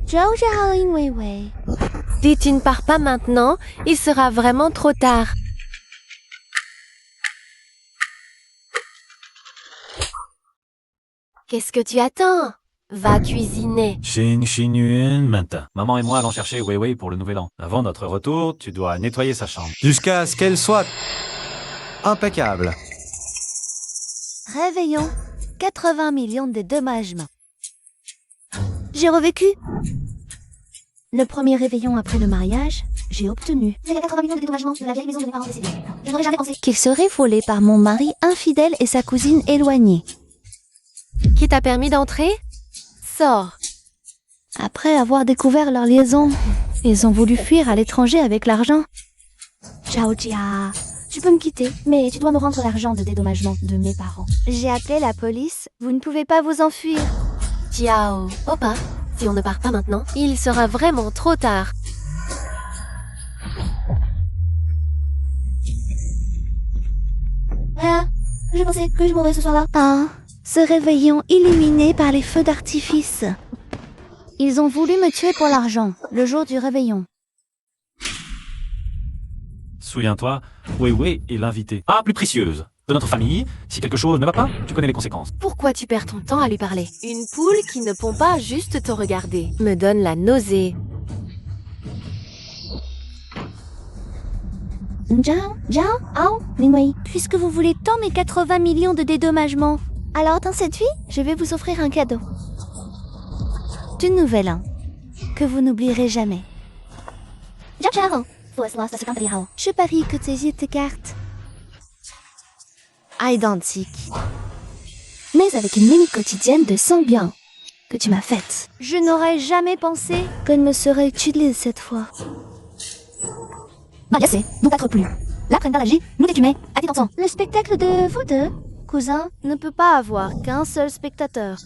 Si tu ne pars pas maintenant, il sera vraiment trop tard. Qu'est-ce que tu attends? Va cuisiner. Xing Xinyuan Manta. Maman et moi allons chercher Wei Wei pour le nouvel an. Avant notre retour, tu dois nettoyer sa chambre. Jusqu'à ce qu'elle soit impeccable. Réveillon. 80 millions de dédommagements. J'ai revécu. Le premier réveillon après le mariage, j'ai obtenu. C'est les 80 millions de dédommagements de la vieille maison de mes parents décédés. Je n'aurais jamais pensé qu'il serait volé par mon mari infidèle et sa cousine éloignée. Qui t'a permis d'entrer? Sors. Après avoir découvert leur liaison, ils ont voulu fuir à l'étranger avec l'argent. Ciao Jia. Tu peux me quitter, mais tu dois me rendre l'argent de dédommagement de mes parents. J'ai appelé la police, vous ne pouvez pas vous enfuir. Ciao. Opa, si on ne part pas maintenant, il sera vraiment trop tard. Ah, je pensais que je mourrais ce soir-là. Ah, ce réveillon illuminé par les feux d'artifice. Ils ont voulu me tuer pour l'argent, le jour du réveillon. Souviens-toi, Wei Wei est l'invitée. Ah, plus précieuse de notre famille. Si quelque chose ne va pas, tu connais les conséquences. Pourquoi tu perds ton temps à lui parler? Une poule qui ne pond pas juste te regarder me donne la nausée. Puisque vous voulez tant mes 80 millions de dédommagements, alors dans cette vie, je vais vous offrir un cadeau. Du nouvel an, que vous n'oublierez jamais. Je parie que tes yeux t'écartent. Identique. Mais avec une mimique quotidienne de sang bien que tu m'as faite. Je n'aurais jamais pensé qu'elle me serait utilisée cette fois. Non, c'est, nous quatre plus. La prenne d'allergie, nous décumés, à tes dansants. Le spectacle de vous deux, cousin, Ne peut pas avoir qu'un seul spectateur.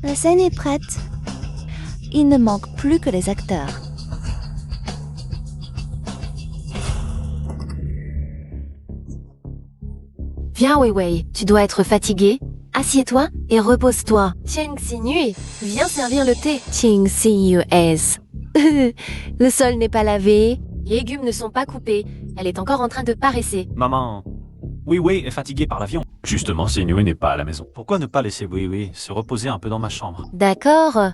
La scène est prête. Il ne manque plus que les acteurs. Viens, Wei Wei, tu dois être fatigué. Assieds-toi et repose-toi. Qing Xinyu, viens servir le thé. Qing Xinyu S. Le sol n'est pas lavé, les légumes ne sont pas coupés. Elle est encore en train de paresser. Maman, Wei Wei est fatiguée par l'avion. Justement, Xinyue n'est pas à la maison. Pourquoi ne pas laisser Wei Wei se reposer un peu dans ma chambre? D'accord.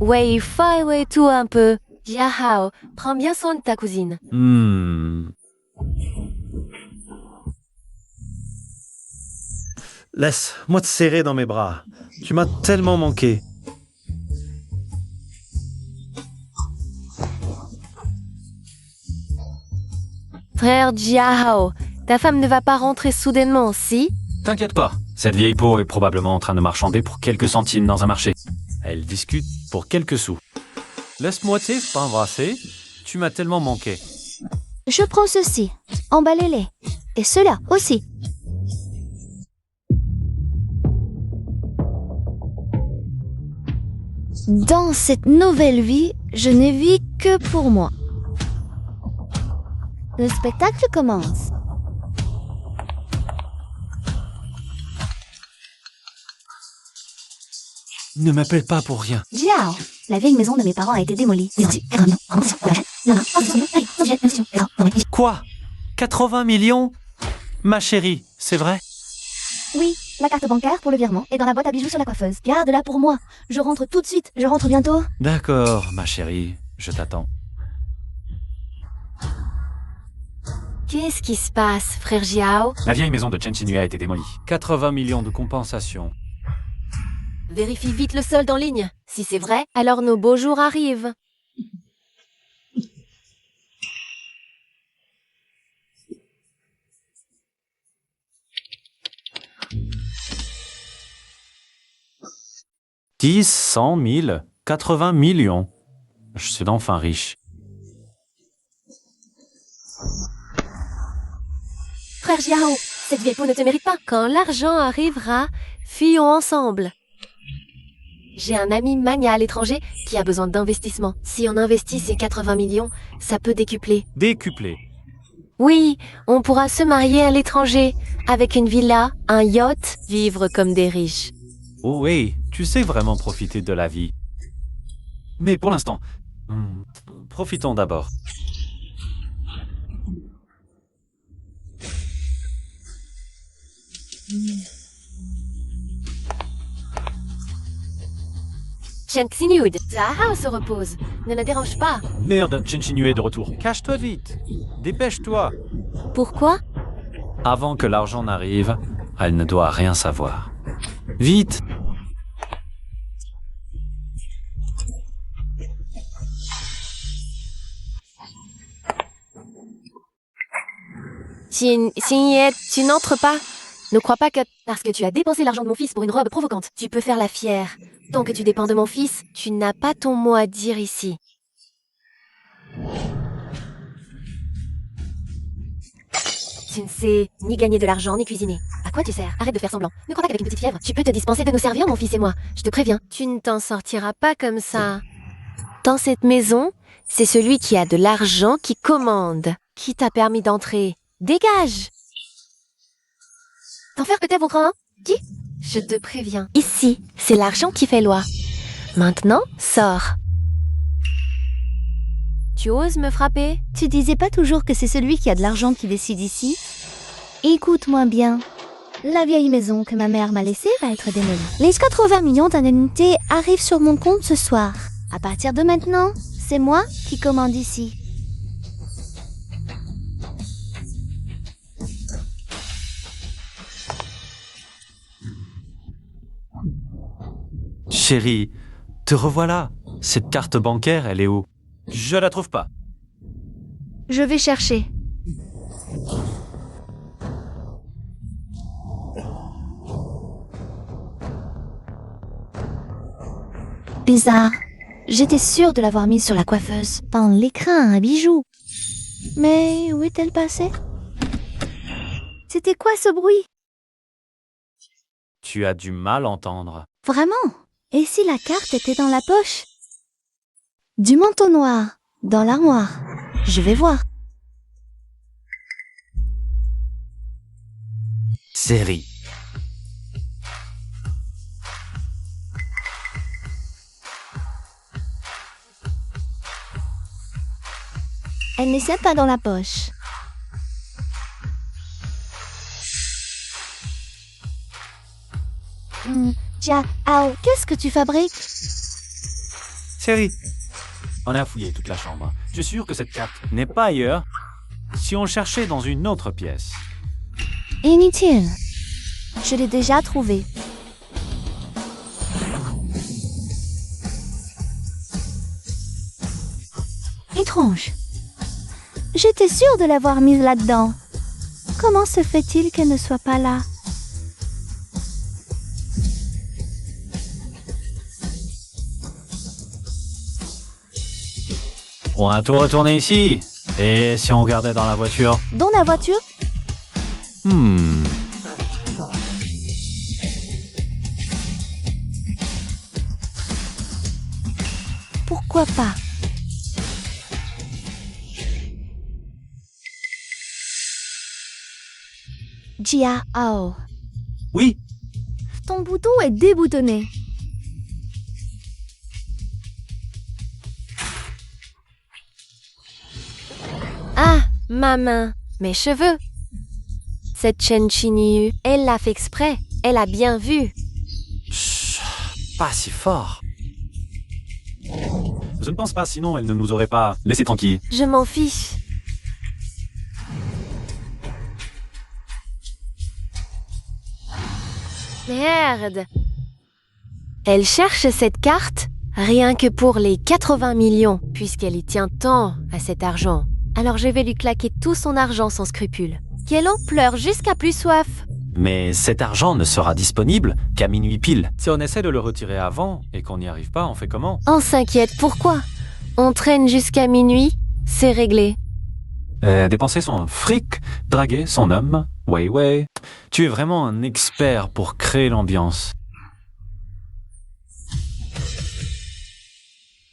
Wei Fai Wei tout un peu. Jia Hao, prends bien soin de ta cousine. Laisse-moi te serrer dans mes bras. Tu m'as tellement manqué. Frère Jia Hao, ta femme ne va pas rentrer soudainement, si? T'inquiète pas, cette vieille peau est probablement en train de marchander pour quelques centimes dans un marché. Elle discute pour quelques sous. Laisse-moi t'embrasser. Tu m'as tellement manqué. Je prends ceci, emballez-les. Et cela aussi. Dans cette nouvelle vie, je ne vis que pour moi. Le spectacle commence. Ne m'appelle pas pour rien. Jiao, la vieille maison de mes parents a été démolie. Quoi? 80 millions? Ma chérie, c'est vrai? Oui, la carte bancaire pour le virement est dans la boîte à bijoux sur la coiffeuse. Garde-la pour moi. Je rentre tout de suite. Je rentre bientôt. D'accord, ma chérie, je t'attends. Qu'est-ce qui se passe, frère Jiao? La vieille maison de Chen Xinyu a été démolie. 80 millions de compensation. Vérifie vite le solde en ligne. Si c'est vrai, alors nos beaux jours arrivent. « 10, 100 000, 80 millions. Je suis enfin riche. Frère Jiao, cette vieille peau ne te mérite pas. Quand l'argent arrivera, fuyons ensemble. J'ai un ami mania à l'étranger qui a besoin d'investissement. Si on investit ces 80 millions, ça peut décupler. Décuplé. Oui, on pourra se marier à l'étranger, avec une villa, un yacht, vivre comme des riches. Oh oui, tu sais vraiment profiter de la vie. Mais pour l'instant, Profitons d'abord. Chen Xinyud, Zahao se repose. Ne la dérange pas. merde, Chen Xinyu est de retour. Cache-toi vite. Dépêche-toi. Pourquoi? Avant que l'argent n'arrive, elle ne doit rien savoir. Vite. Xinye, tu n'entres pas. Ne crois pas que, parce que tu as dépensé l'argent de mon fils pour une robe provocante, tu peux faire la fière. Tant que tu dépends de mon fils, tu n'as pas ton mot à dire ici. Tu ne sais ni gagner de l'argent, ni cuisiner. À quoi tu sers? Arrête de faire semblant. Ne crois pas qu'avec une petite fièvre, tu peux te dispenser de nous servir, mon fils et moi. Je te préviens. Tu ne t'en sortiras pas comme ça. Dans cette maison, c'est celui qui a de l'argent qui commande. Qui t'a permis d'entrer? Dégage! T'en faire que t'es, vos grands? Qui? Je te préviens. Ici, c'est l'argent qui fait loi. Maintenant, sors. Tu oses me frapper? Tu disais pas toujours que c'est celui qui a de l'argent qui décide ici? Écoute-moi bien. La vieille maison que ma mère m'a laissée va être démolie. Les 80 millions d'indemnités arrivent sur mon compte ce soir. À partir de maintenant, c'est moi qui commande ici. Chérie, te revoilà. Cette carte bancaire, elle est où? Je la trouve pas. Je vais chercher. Bizarre. J'étais sûre de l'avoir mise sur la coiffeuse. Dans l'écrin, un bijou. Mais où est-elle passée? C'était quoi ce bruit? Tu as du mal à entendre. Vraiment? Et si la carte était dans la poche? Du manteau noir, dans l'armoire. Je vais voir. Série. Elle ne tient pas dans la poche. Qu'est-ce que tu fabriques? Série. On a fouillé toute la chambre. Je suis sûr que cette carte... N'est pas ailleurs. Si on cherchait dans une autre pièce. Inutile. Je l'ai déjà trouvée. Étrange. J'étais sûre de l'avoir mise là-dedans. Comment se fait-il qu'elle ne soit pas là? On va tout retourner ici. Et si on regardait dans la voiture? Dans la voiture? Pourquoi pas? Jiao, Oui, ton bouton est déboutonné. Ah, ma main, mes cheveux. Cette Chen Xinyu, elle l'a fait exprès. Elle a bien vu. Chut, pas si fort. je ne pense pas, sinon elle ne nous aurait pas laissé tranquilles. Je m'en fiche. Merde. Elle cherche cette carte rien que pour les 80 millions, puisqu'elle y tient tant à cet argent. Alors je vais lui claquer tout son argent sans scrupule. Qu'elle en pleure jusqu'à plus soif. Mais cet argent ne sera disponible qu'à minuit pile. Si on essaie de le retirer avant et qu'on n'y arrive pas, on fait comment? On s'inquiète, pourquoi? On traîne jusqu'à minuit, c'est réglé. Dépenser son fric, draguer son homme, Wei Wei, tu es vraiment un expert pour créer l'ambiance.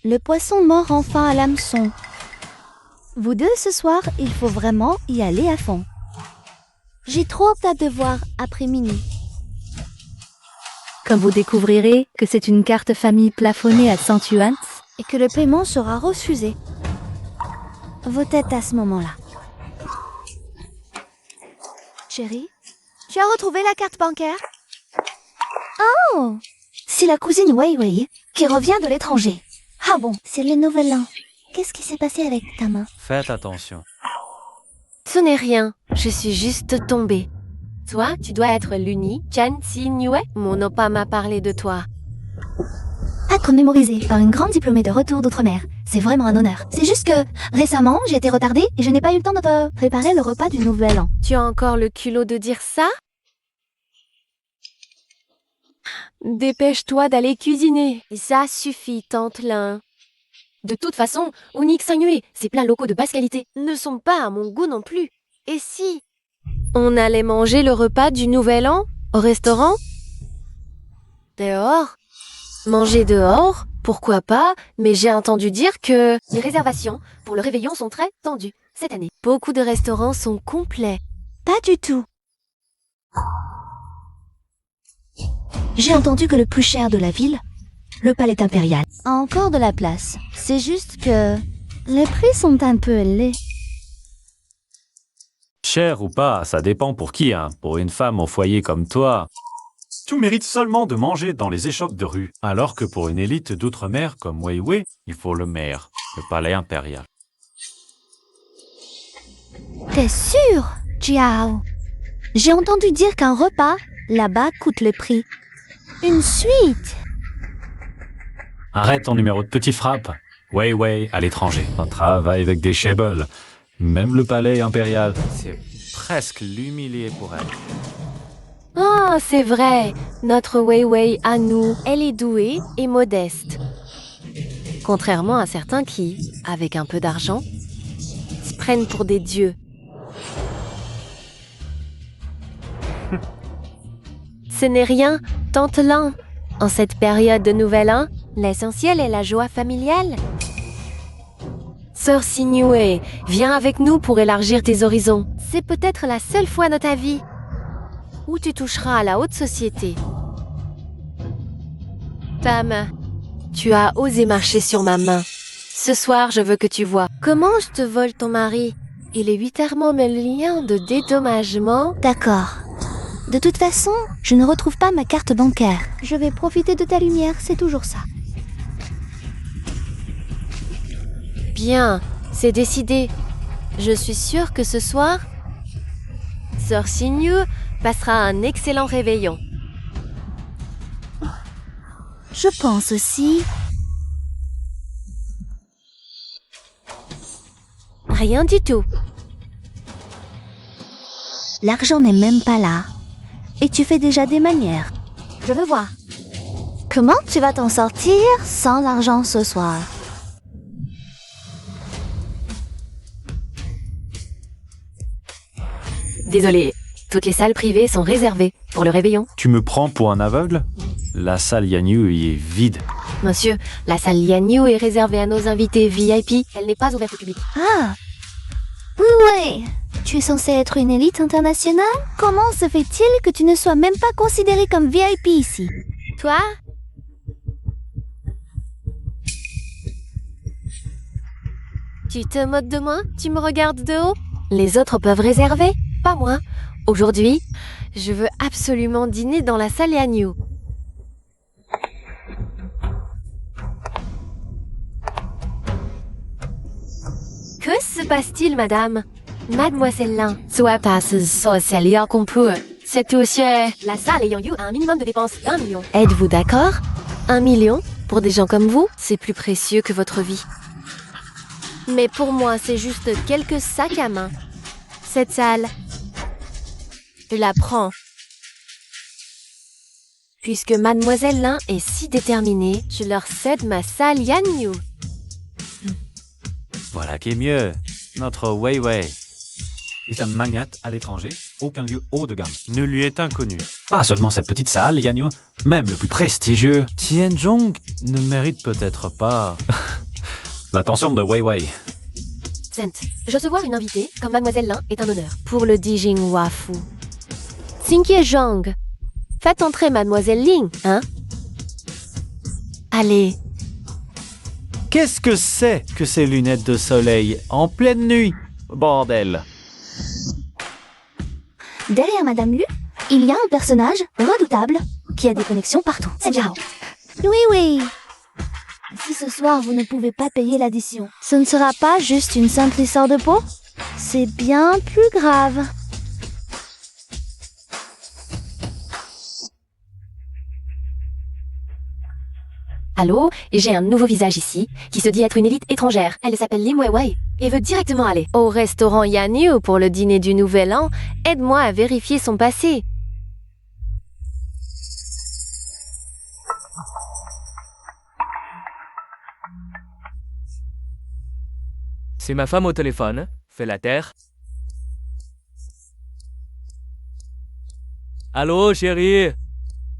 Le poisson mord enfin à l'hameçon. Vous deux, ce soir, il faut vraiment y aller à fond. J'ai trop hâte de voir après minuit. Comme vous découvrirez que c'est une carte famille plafonnée à 100 yuans, Et que le paiement sera refusé. Vos têtes à ce moment-là. Chérie, tu as retrouvé la carte bancaire? Oh! C'est la cousine Wei Wei qui revient de l'étranger. Ah bon? C'est le nouvel an. Qu'est-ce qui s'est passé avec ta main? Faites attention. Ce n'est rien, je suis juste tombée. Toi, tu dois être l'uni Chan Si-Nue. Mon opa m'a parlé de toi. Être mémorisé par une grande diplômée de retour d'outre-mer, c'est vraiment un honneur. C'est juste que, récemment, j'ai été retardée et je n'ai pas eu le temps de te préparer le repas du nouvel an. Tu as encore le culot de dire ça? Dépêche-toi d'aller cuisiner. Ça suffit, tante Lin. De toute façon, Onyx Sangue, ces plats locaux de basse qualité ne sont pas à mon goût non plus. Et si on allait manger le repas du Nouvel An au restaurant? Dehors? Manger dehors? Pourquoi pas, mais j'ai entendu dire que les réservations pour le réveillon sont très tendues cette année. Beaucoup de restaurants sont complets. Pas du tout. J'ai entendu que le plus cher de la ville, le palais impérial, a encore de la place. C'est juste que les prix sont un peu élevés. Cher ou pas, ça dépend pour qui, hein. Pour une femme au foyer comme toi, Tu mérites seulement de manger dans les échoppes de rue. alors que pour une élite d'outre-mer comme Wei Wei, il faut le maire, le palais impérial. T'es sûr, Jiao? J'ai entendu dire qu'un repas, là-bas, coûte le prix. Une suite. Arrête ton numéro de petite frappe. Wei Wei à l'étranger. On travaille avec des chebbles. Même le palais impérial. C'est presque l'humilier pour elle. Ah, c'est vrai. Notre Wei Wei à nous, elle est douée et modeste. Contrairement à certains qui, avec un peu d'argent, se prennent pour des dieux. Ce n'est rien, tante Lin. En cette période de Nouvel An, l'essentiel est la joie familiale. Sœur Si-Nue, viens avec nous pour élargir tes horizons. C'est peut-être la seule fois de ta vie où tu toucheras à la haute société. Tam, tu as osé marcher sur ma main. Ce soir, je veux que tu vois comment je te vole ton mari. Il est 8 millions de dédommagement. D'accord. De toute façon, je ne retrouve pas ma carte bancaire. Je vais profiter de ta lumière, c'est toujours ça. Bien, c'est décidé. Je suis sûre que ce soir, Sœur Si-Nue passera un excellent réveillon. Je pense aussi. Rien du tout. L'argent n'est même pas là. Et tu fais déjà des manières. Je veux voir. Comment tu vas t'en sortir sans argent ce soir? Désolée, toutes les salles privées sont réservées pour le réveillon. Tu me prends pour un aveugle? La salle Yanyu y est vide. Monsieur, la salle Yanyu est réservée à nos invités VIP. Elle n'est pas ouverte au public. Ah! Ouais! Tu es censé être une élite internationale? Comment se fait-il que tu ne sois même pas considéré comme VIP ici? Toi? Tu te moques de moi? Tu me regardes de haut? Les autres peuvent réserver, pas moi. Aujourd'hui, je veux absolument dîner dans la salle Yanyu. Que se passe-t-il, madame? Mademoiselle Lin, soit passe social qu'on peut. C'est aussi la salle Yanyu a un minimum de dépenses d'1 million. Êtes-vous d'accord? 1 million? Pour des gens comme vous, c'est plus précieux que votre vie. Mais pour moi, c'est juste quelques sacs à main. Cette salle, je la prends. Puisque Mademoiselle Lin est si déterminée, je leur cède ma salle Yanyu. Voilà qui est mieux. Notre Wei Wei. est un magnate à l'étranger, aucun lieu haut de gamme. Ne lui est inconnu. Pas seulement cette petite salle, Yanyo, même le plus prestigieux. Tianzhong ne mérite peut-être pas... L'attention de Wei Wei. Zent, recevoir une invitée comme Mademoiselle Lin est un honneur. Pour le Dijing Wafu. Xinkie Zhang, faites entrer Mademoiselle Ling, hein? Allez. Qu'est-ce que c'est que ces lunettes de soleil en pleine nuit? Bordel. Derrière Madame Lu, il y a un personnage redoutable qui a des connexions partout. C'est Zhao. Oui, oui. Si ce soir vous ne pouvez pas payer l'addition, ce ne sera pas juste une simple histoire de peau? C'est bien plus grave. Allô, j'ai un nouveau visage ici, qui se dit être une élite étrangère. Elle s'appelle Lim Weiwei et veut directement aller au restaurant Yanyu pour le dîner du Nouvel An. Aide-moi à vérifier son passé. C'est ma femme au téléphone. Fais la terre. Allô, chérie?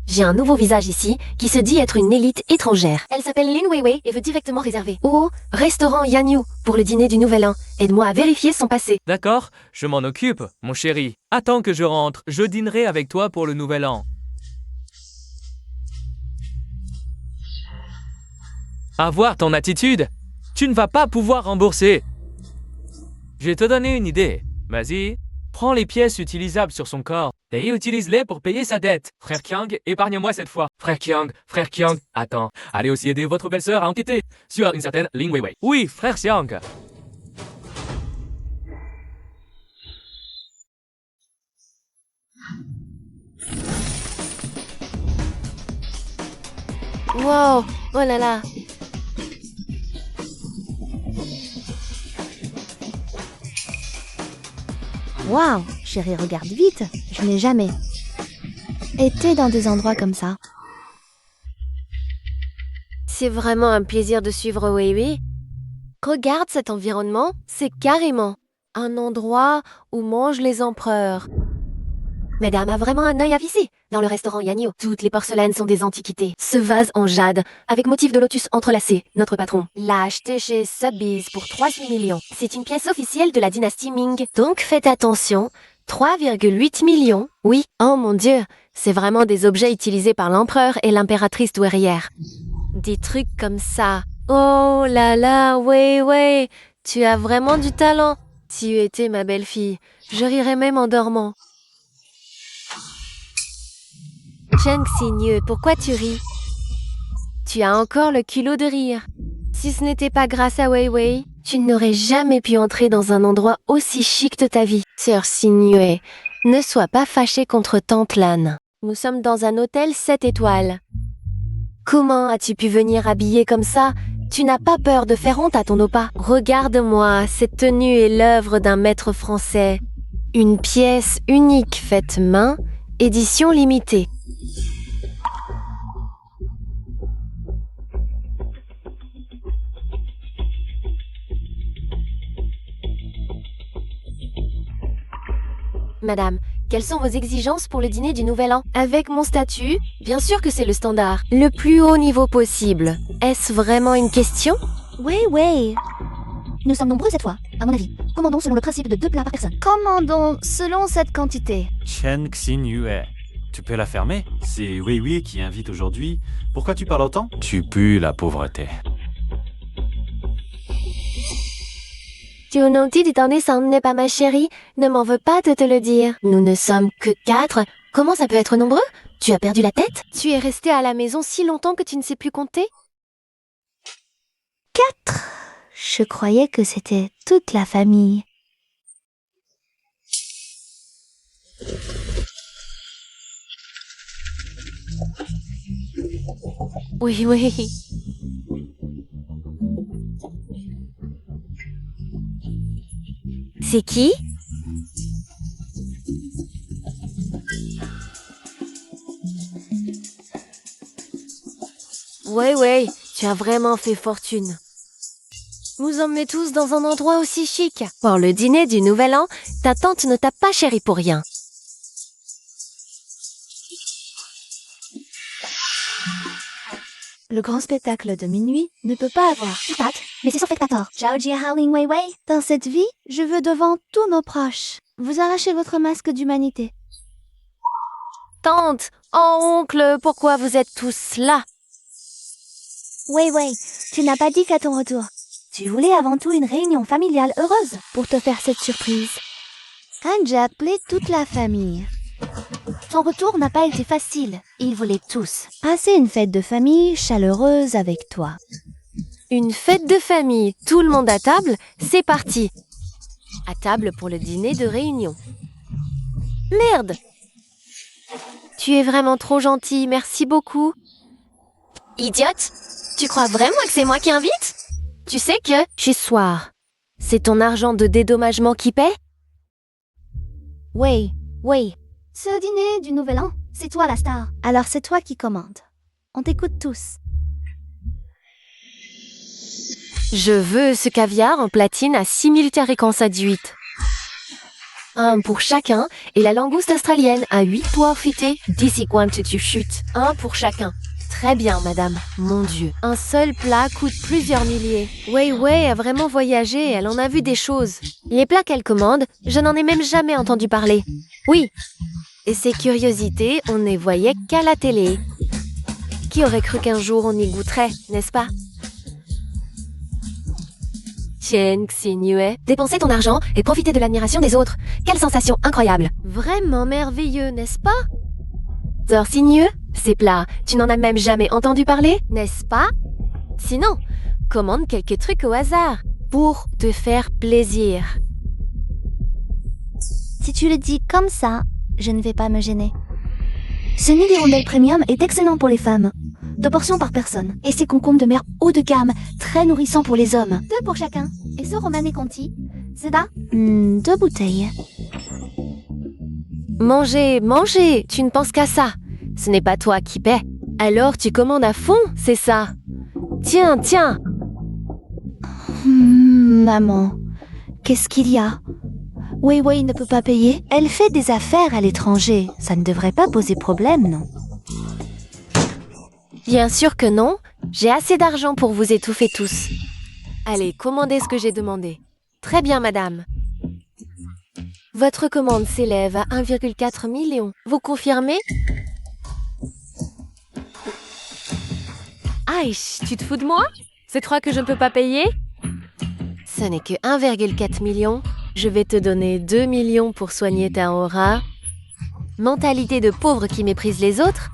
J'ai un nouveau visage ici, qui se dit être une élite étrangère. Elle s'appelle Lin Weiwei et veut directement réserver au restaurant Yanyu pour le dîner du Nouvel An. Aide-moi à vérifier son passé. D'accord, je m'en occupe, mon chéri. Attends que je rentre, je dînerai avec toi pour le nouvel an. À voir ton attitude, tu ne vas pas pouvoir rembourser. Je vais te donner une idée. Vas-y, prends les pièces utilisables sur son corps et utilise-les pour payer sa dette. Frère Kiang, épargne-moi cette fois. Frère Kiang, attends. Allez aussi aider votre belle-sœur à enquêter sur une certaine Lin Weiwei. Oui, frère Xiang. Wow, oh là là. Waouh, chérie, regarde vite. Je n'ai jamais été dans des endroits comme ça. C'est vraiment un plaisir de suivre Weiwei. Regarde cet environnement, c'est carrément un endroit où mangent les empereurs. Madame a vraiment un œil avisé. Dans le restaurant Yanyu, toutes les porcelaines sont des antiquités. Ce vase en jade, avec motif de lotus entrelacé, notre patron l'a acheté chez Sotheby's pour 3,8 millions. C'est une pièce officielle de la dynastie Ming. Donc faites attention, 3,8 millions. Oui, oh mon Dieu, c'est vraiment des objets utilisés par l'empereur et l'impératrice douairière. Des trucs comme ça. Oh là là, Weiwei, tu as vraiment du talent. Tu étais ma belle-fille. Je rirais même en dormant. Cheng Xinyu, pourquoi tu ris? Tu as encore le culot de rire. Si ce n'était pas grâce à Weiwei, tu n'aurais jamais pu entrer dans un endroit aussi chic de ta vie. Sœur Xinyu, ne sois pas fâchée contre Tante Lan. Nous sommes dans un hôtel 7 étoiles. Comment as-tu pu venir habillée comme ça? Tu n'as pas peur de faire honte à ton oppa? Regarde-moi, cette tenue est l'œuvre d'un maître français. Une pièce unique faite main, édition limitée. Madame, quelles sont vos exigences pour le dîner du Nouvel An? Avec mon statut, bien sûr que c'est le standard. Le plus haut niveau possible. Est-ce vraiment une question? Oui. Nous sommes nombreux cette fois, à mon avis. Commandons selon le principe de 2 plats par personne. Commandons selon cette quantité. Chen Xinyu, tu peux la fermer? C'est Weiwei qui invite aujourd'hui. Pourquoi tu parles autant? Tu pues la pauvreté. Tu n'en n'est pas ma chérie, ne m'en veux pas de te le dire. Nous ne sommes que 4. Comment ça peut être nombreux? Tu as perdu la tête? Tu es resté à la maison si longtemps que tu ne sais plus compter? 4. Je croyais que c'était toute la famille. Oui. C'est qui? Ouais, tu as vraiment fait fortune. vous emmenez tous dans un endroit aussi chic. Pour le dîner du Nouvel An, ta tante ne t'a pas chéri pour rien. Le grand spectacle de minuit ne peut pas avoir. Mais c'est son spectateur. Zhao Jie Howling Wei Wei. Dans cette vie, je veux devant tous nos proches. Vous arrachez votre masque d'humanité. Tante, oh oncle, pourquoi vous êtes tous là? Wei Wei, tu n'as pas dit qu'à ton retour. Tu voulais avant tout une réunion familiale heureuse pour te faire cette surprise. Quand j'ai appelé toute la famille. Ton retour n'a pas été facile. Ils voulaient tous passer une fête de famille chaleureuse avec toi. Une fête de famille, tout le monde à table, c'est parti. À table pour le dîner de réunion. Merde! Tu es vraiment trop gentil, merci beaucoup. Idiote! Tu crois vraiment que c'est moi qui invite? Tu sais que... Chez Soir, c'est ton argent de dédommagement qui paie? Oui. Ce dîner du Nouvel An, c'est toi la star. Alors c'est toi qui commandes. On t'écoute tous. Je veux ce caviar en platine à 6000 carrés à 18. Un pour chacun et la langouste australienne à 8 pois frités d'ici quand tu chutes. Un pour chacun. Très bien, madame. Mon Dieu. Un seul plat coûte plusieurs milliers. Wei a vraiment voyagé, elle en a vu des choses. Les plats qu'elle commande, je n'en ai même jamais entendu parler. Oui. Et ces curiosités, on ne les voyait qu'à la télé. Qui aurait cru qu'un jour on y goûterait, n'est-ce pas? Cheng Xinue, dépenser ton argent et profiter de l'admiration des autres. Quelle sensation incroyable. Vraiment merveilleux, n'est-ce pas? Zor Xinue, ces plats, tu n'en as même jamais entendu parler, n'est-ce pas? Sinon, commande quelques trucs au hasard pour te faire plaisir. Si tu le dis comme ça, je ne vais pas me gêner. Ce nid d'hirondelle premium est excellent pour les femmes. 2 portions par personne. Et ces concombres de mer haut de gamme, très nourrissants pour les hommes. 2 pour chacun. Et ce Romanée Conti, c'est ça 2 bouteilles. Mangez, tu ne penses qu'à ça. Ce n'est pas toi qui paie. Alors tu commandes à fond, c'est ça. Tiens. Maman, qu'est-ce qu'il y a? Wei ne peut pas payer. Elle fait des affaires à l'étranger. Ça ne devrait pas poser problème, non? Bien sûr que non. J'ai assez d'argent pour vous étouffer tous. Allez, commandez ce que j'ai demandé. Très bien, madame. Votre commande s'élève à 1,4 million. Vous confirmez? Aïe, tu te fous de moi? Tu crois que je ne peux pas payer? Ce n'est que 1,4 million. Je vais te donner 2 millions pour soigner ta aura. Mentalité de pauvre qui méprise les autres.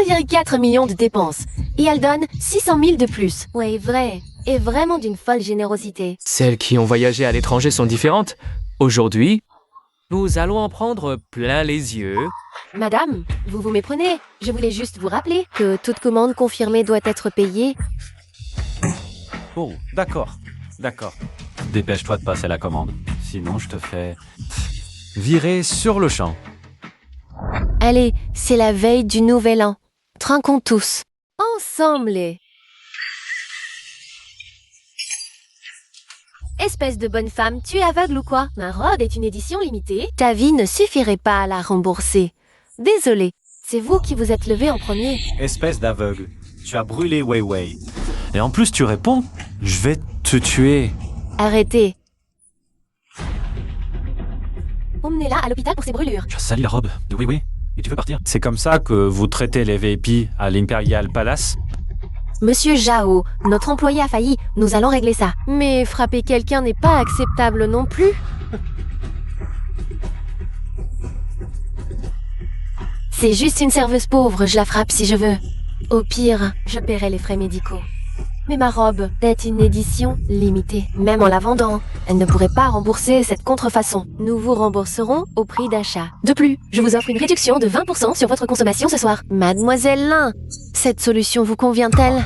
1,4 million de dépenses. Et elle donne 600 000 de plus. Ouais, vrai. Et vraiment d'une folle générosité. Celles qui ont voyagé à l'étranger sont différentes. Aujourd'hui, nous allons en prendre plein les yeux. Madame, vous vous méprenez. Je voulais juste vous rappeler que toute commande confirmée doit être payée. Oh, d'accord. Dépêche-toi de passer la commande. Sinon, je te fais... Virer sur le champ. Allez, c'est la veille du Nouvel An. Trinquons tous. Ensemble. Espèce de bonne femme, tu es aveugle ou quoi? Ma robe est une édition limitée. Ta vie ne suffirait pas à la rembourser. Désolée, c'est vous qui vous êtes levé en premier. Espèce d'aveugle. Tu as brûlé Wei. Et en plus, tu réponds, je vais te tuer. Arrêtez. Emmenez-la à l'hôpital pour ses brûlures. Tu as sali la robe de Wei et tu veux partir. C'est comme ça que vous traitez les VIP à l'Imperial Palace? Monsieur Zhao, notre employé a failli. Nous allons régler ça. Mais frapper quelqu'un n'est pas acceptable non plus. C'est juste une serveuse pauvre, je la frappe si je veux. Au pire, je paierai les frais médicaux. Mais ma robe est une édition limitée. Même en la vendant, elle ne pourrait pas rembourser cette contrefaçon. Nous vous rembourserons au prix d'achat. De plus, je vous offre une réduction de 20% sur votre consommation ce soir. Mademoiselle Lin, cette solution vous convient-elle?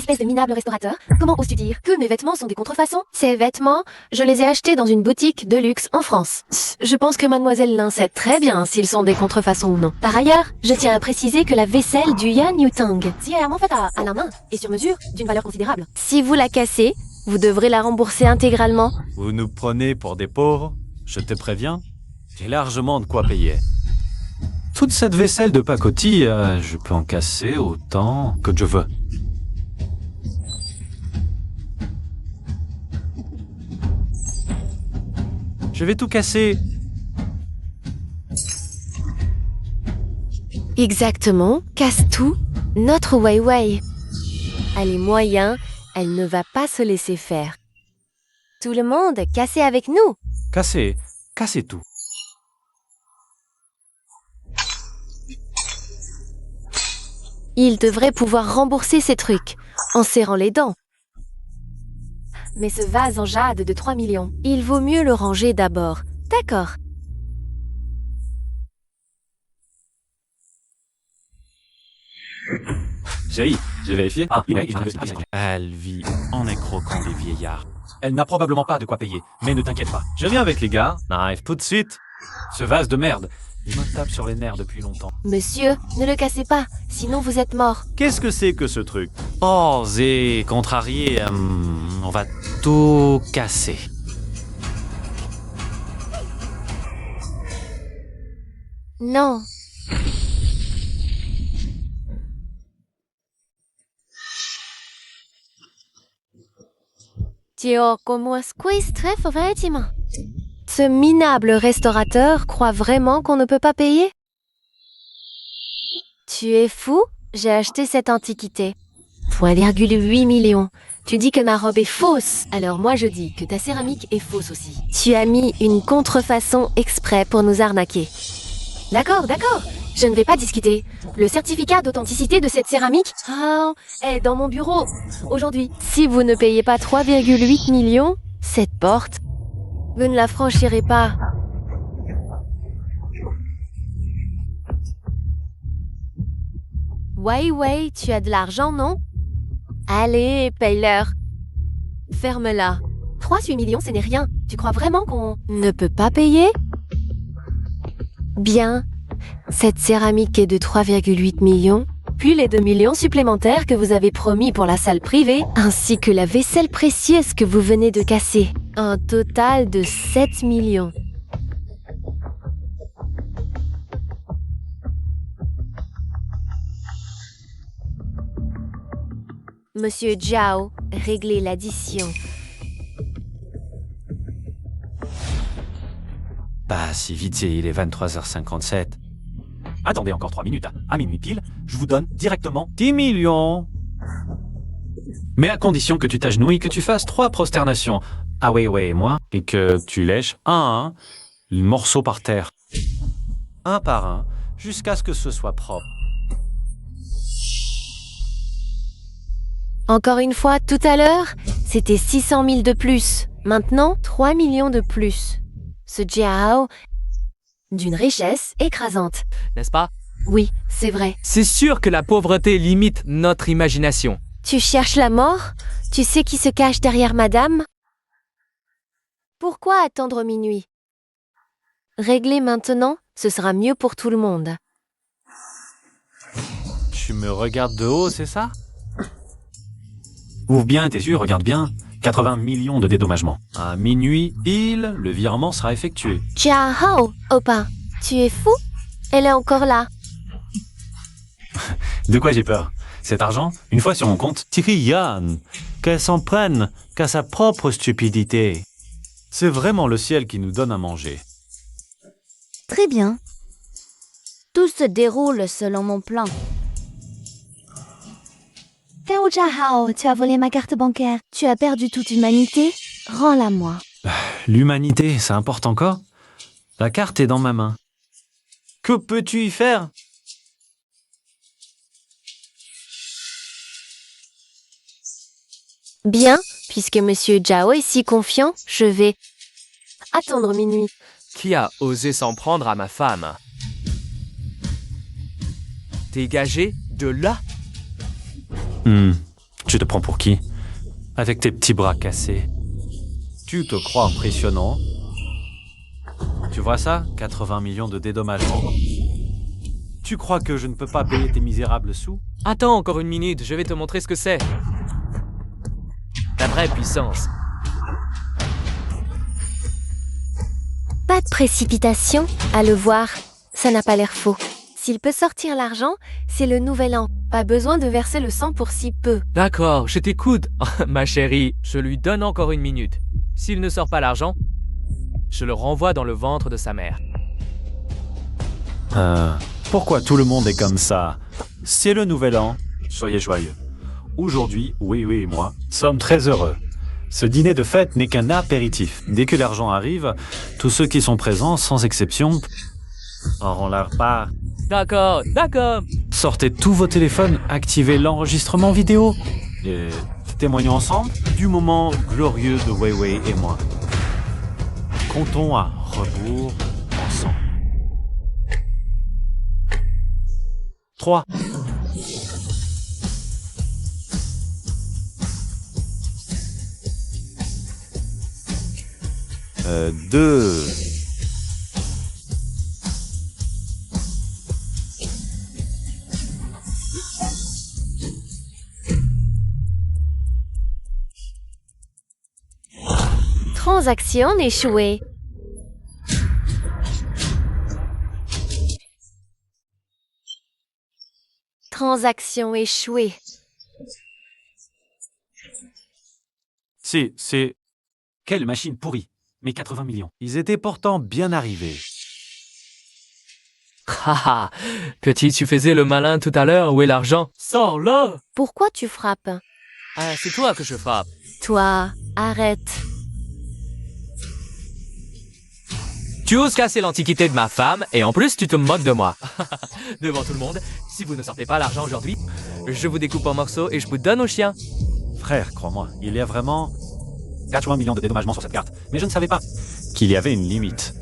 Espèce de minable restaurateur, comment oses-tu dire que mes vêtements sont des contrefaçons? Ces vêtements, je les ai achetés dans une boutique de luxe en France. Je pense que mademoiselle Lin sait très bien s'ils sont des contrefaçons ou non. Par ailleurs, je tiens à préciser que la vaisselle du Yan Yutang est réellement faite à la main et sur mesure d'une valeur considérable. Si vous la cassez, vous devrez la rembourser intégralement. Vous nous prenez pour des pauvres? Je te préviens, j'ai largement de quoi payer. Toute cette vaisselle de pacotille, je peux en casser autant que je veux. Je vais tout casser. Exactement, casse tout, notre Wei Wei. Elle est moyen, elle ne va pas se laisser faire. Tout le monde, cassez avec nous. Casser tout. Il devrait pouvoir rembourser ses trucs, en serrant les dents. Mais ce vase en jade de 3 millions, il vaut mieux le ranger d'abord. D'accord. Chérie, j'ai vérifié. Elle vit en escroquant des vieillards. Elle n'a probablement pas de quoi payer, mais ne t'inquiète pas. Je viens avec les gars, n'arrive tout de suite. Ce vase de merde, il me tape sur les nerfs depuis longtemps. Monsieur, ne le cassez pas, sinon vous êtes mort. Qu'est-ce que c'est que ce truc? Oh, c'est contrarié, on va tout casser. Non. Ce minable restaurateur croit vraiment qu'on ne peut pas payer? Tu es fou? J'ai acheté cette antiquité. Pour 1,8 million. Tu dis que ma robe est fausse. Alors moi je dis que ta céramique est fausse aussi. Tu as mis une contrefaçon exprès pour nous arnaquer. D'accord. Je ne vais pas discuter. Le certificat d'authenticité de cette céramique est dans mon bureau. Aujourd'hui. Si vous ne payez pas 3,8 millions, cette porte, vous ne la franchirez pas. Wei, tu as de l'argent, non? Allez, paye-leur. Ferme-la. 3,8 millions, ce n'est rien. Tu crois vraiment qu'on ne peut pas payer? Bien. Cette céramique est de 3,8 millions, puis les 2 millions supplémentaires que vous avez promis pour la salle privée, ainsi que la vaisselle précieuse que vous venez de casser. Un total de 7 millions. Monsieur Zhao, réglez l'addition. Bah, si vite, il est 23h57. Attendez encore 3 minutes. À minuit pile, je vous donne directement 10 millions. Mais à condition que tu t'agenouilles et que tu fasses 3 prosternations. Ah ouais, moi. Et que tu lèches un à un le morceau par terre. Un par un, jusqu'à ce que ce soit propre. Encore une fois, tout à l'heure, c'était 600 000 de plus. Maintenant, 3 millions de plus. Ce Jiao, d'une richesse écrasante. N'est-ce pas? Oui, c'est vrai. C'est sûr que la pauvreté limite notre imagination. Tu cherches la mort? Tu sais qui se cache derrière madame? Pourquoi attendre minuit? Régler maintenant, ce sera mieux pour tout le monde. Tu me regardes de haut, c'est ça? Ouvre bien tes yeux, regarde bien. 80 millions de dédommagements. À minuit, le virement sera effectué. Jiao, Opa, tu es fou? Elle est encore là. De quoi j'ai peur? Cet argent, une fois sur mon compte, Yann, qu'elle s'en prenne qu'à sa propre stupidité. C'est vraiment le ciel qui nous donne à manger. Très bien. Tout se déroule selon mon plan. Gao Zhao, tu as volé ma carte bancaire. Tu as perdu toute humanité. Rends-la moi. L'humanité, ça importe encore? La carte est dans ma main. Que peux-tu y faire? Bien, puisque Monsieur Zhao est si confiant, je vais attendre minuit. Qui a osé s'en prendre à ma femme? Dégagez de là. Tu te prends pour qui? Avec tes petits bras cassés. Tu te crois impressionnant? Tu vois ça? 80 millions de dédommagements. Tu crois que je ne peux pas payer tes misérables sous? Attends encore une minute, je vais te montrer ce que c'est. La vraie puissance. Pas de précipitation, à le voir, ça n'a pas l'air faux. S'il peut sortir l'argent, c'est le nouvel an. Pas besoin de verser le sang pour si peu. D'accord, je t'écoute. Ma chérie, je lui donne encore une minute. S'il ne sort pas l'argent, je le renvoie dans le ventre de sa mère. Pourquoi tout le monde est comme ça? C'est le nouvel an. Soyez joyeux. Aujourd'hui, oui et moi sommes très heureux. Ce dîner de fête n'est qu'un apéritif. Dès que l'argent arrive, tous ceux qui sont présents, sans exception, auront leur part. D'accord. Sortez tous vos téléphones, activez l'enregistrement vidéo. Et témoignons ensemble du moment glorieux de Wei Wei et moi. Comptons à rebours ensemble. 3. Deux. Transaction échouée. Transaction échouée. C'est... Quelle machine pourrie. Mes 80 millions. Ils étaient pourtant bien arrivés. Haha. Petit, tu faisais le malin tout à l'heure, où est l'argent? Sors là. Pourquoi tu frappes? Ah, c'est toi que je frappe. Toi, arrête. Tu oses casser l'antiquité de ma femme, et en plus tu te moques de moi. Devant tout le monde, si vous ne sortez pas l'argent aujourd'hui, je vous découpe en morceaux et je vous donne au chien. Frère, crois-moi, il y a vraiment 80 millions de dédommagements sur cette carte. Mais je ne savais pas qu'il y avait une limite.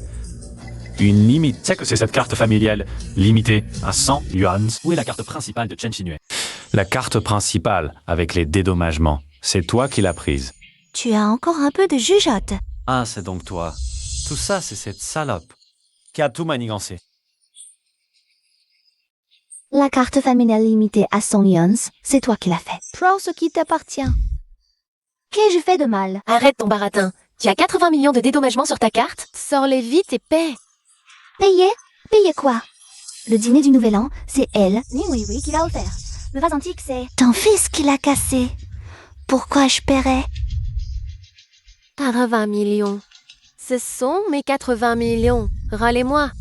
Une limite. C'est que c'est cette carte familiale limitée à 100 yuan. Où est la carte principale de Chen Xinue? La carte principale avec les dédommagements. C'est toi qui l'as prise. Tu as encore un peu de jugeote. Ah, c'est donc toi. Tout ça, c'est cette salope qui a tout manigancé. La carte familiale limitée à 100 yuan, c'est toi qui l'as fait. Prends ce qui t'appartient. Qu'ai-je fait de mal? Arrête ton baratin. Tu as 80 millions de dédommagements sur ta carte? Sors-les vite et paie. Payer? Payer quoi? Le dîner du Nouvel An, c'est elle, ni oui qui l'a offert. Le vase antique, c'est ton fils qui l'a cassé. Pourquoi je paierais? 80 millions. Ce sont mes 80 millions. Râlez-moi.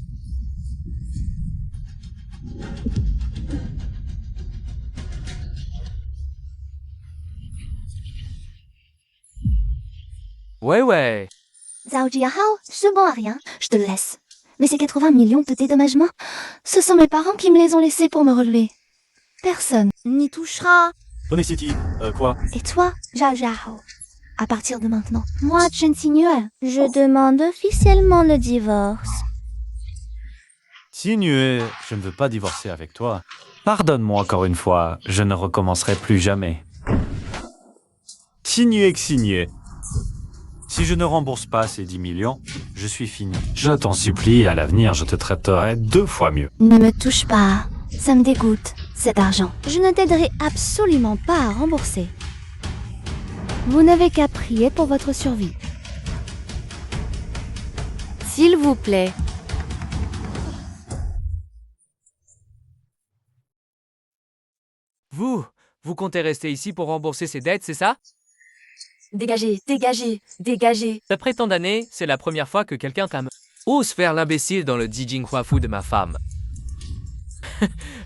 Ouais. Zhao Jiahao, c'est bon à rien, je te le laisse. Mais ces 80 millions de dédommagements, ce sont mes parents qui me les ont laissés pour me relever. Personne n'y touchera. Tony City, quoi? Et toi, Zhao Jiahao, à partir de maintenant, moi, Chen Xinue, je demande officiellement le divorce. Xinue, je ne veux pas divorcer avec toi. Pardonne-moi encore une fois, je ne recommencerai plus jamais. Xinue. Si je ne rembourse pas ces 10 millions, je suis fini. Je t'en supplie, à l'avenir, je te traiterai 2 fois mieux. Ne me touche pas, ça me dégoûte, cet argent. Je ne t'aiderai absolument pas à rembourser. Vous n'avez qu'à prier pour votre survie. S'il vous plaît. Vous comptez rester ici pour rembourser ces dettes, c'est ça? Dégagez. D'après tant d'années, c'est la première fois que quelqu'un ose faire l'imbécile dans le Dijing Huafu de ma femme.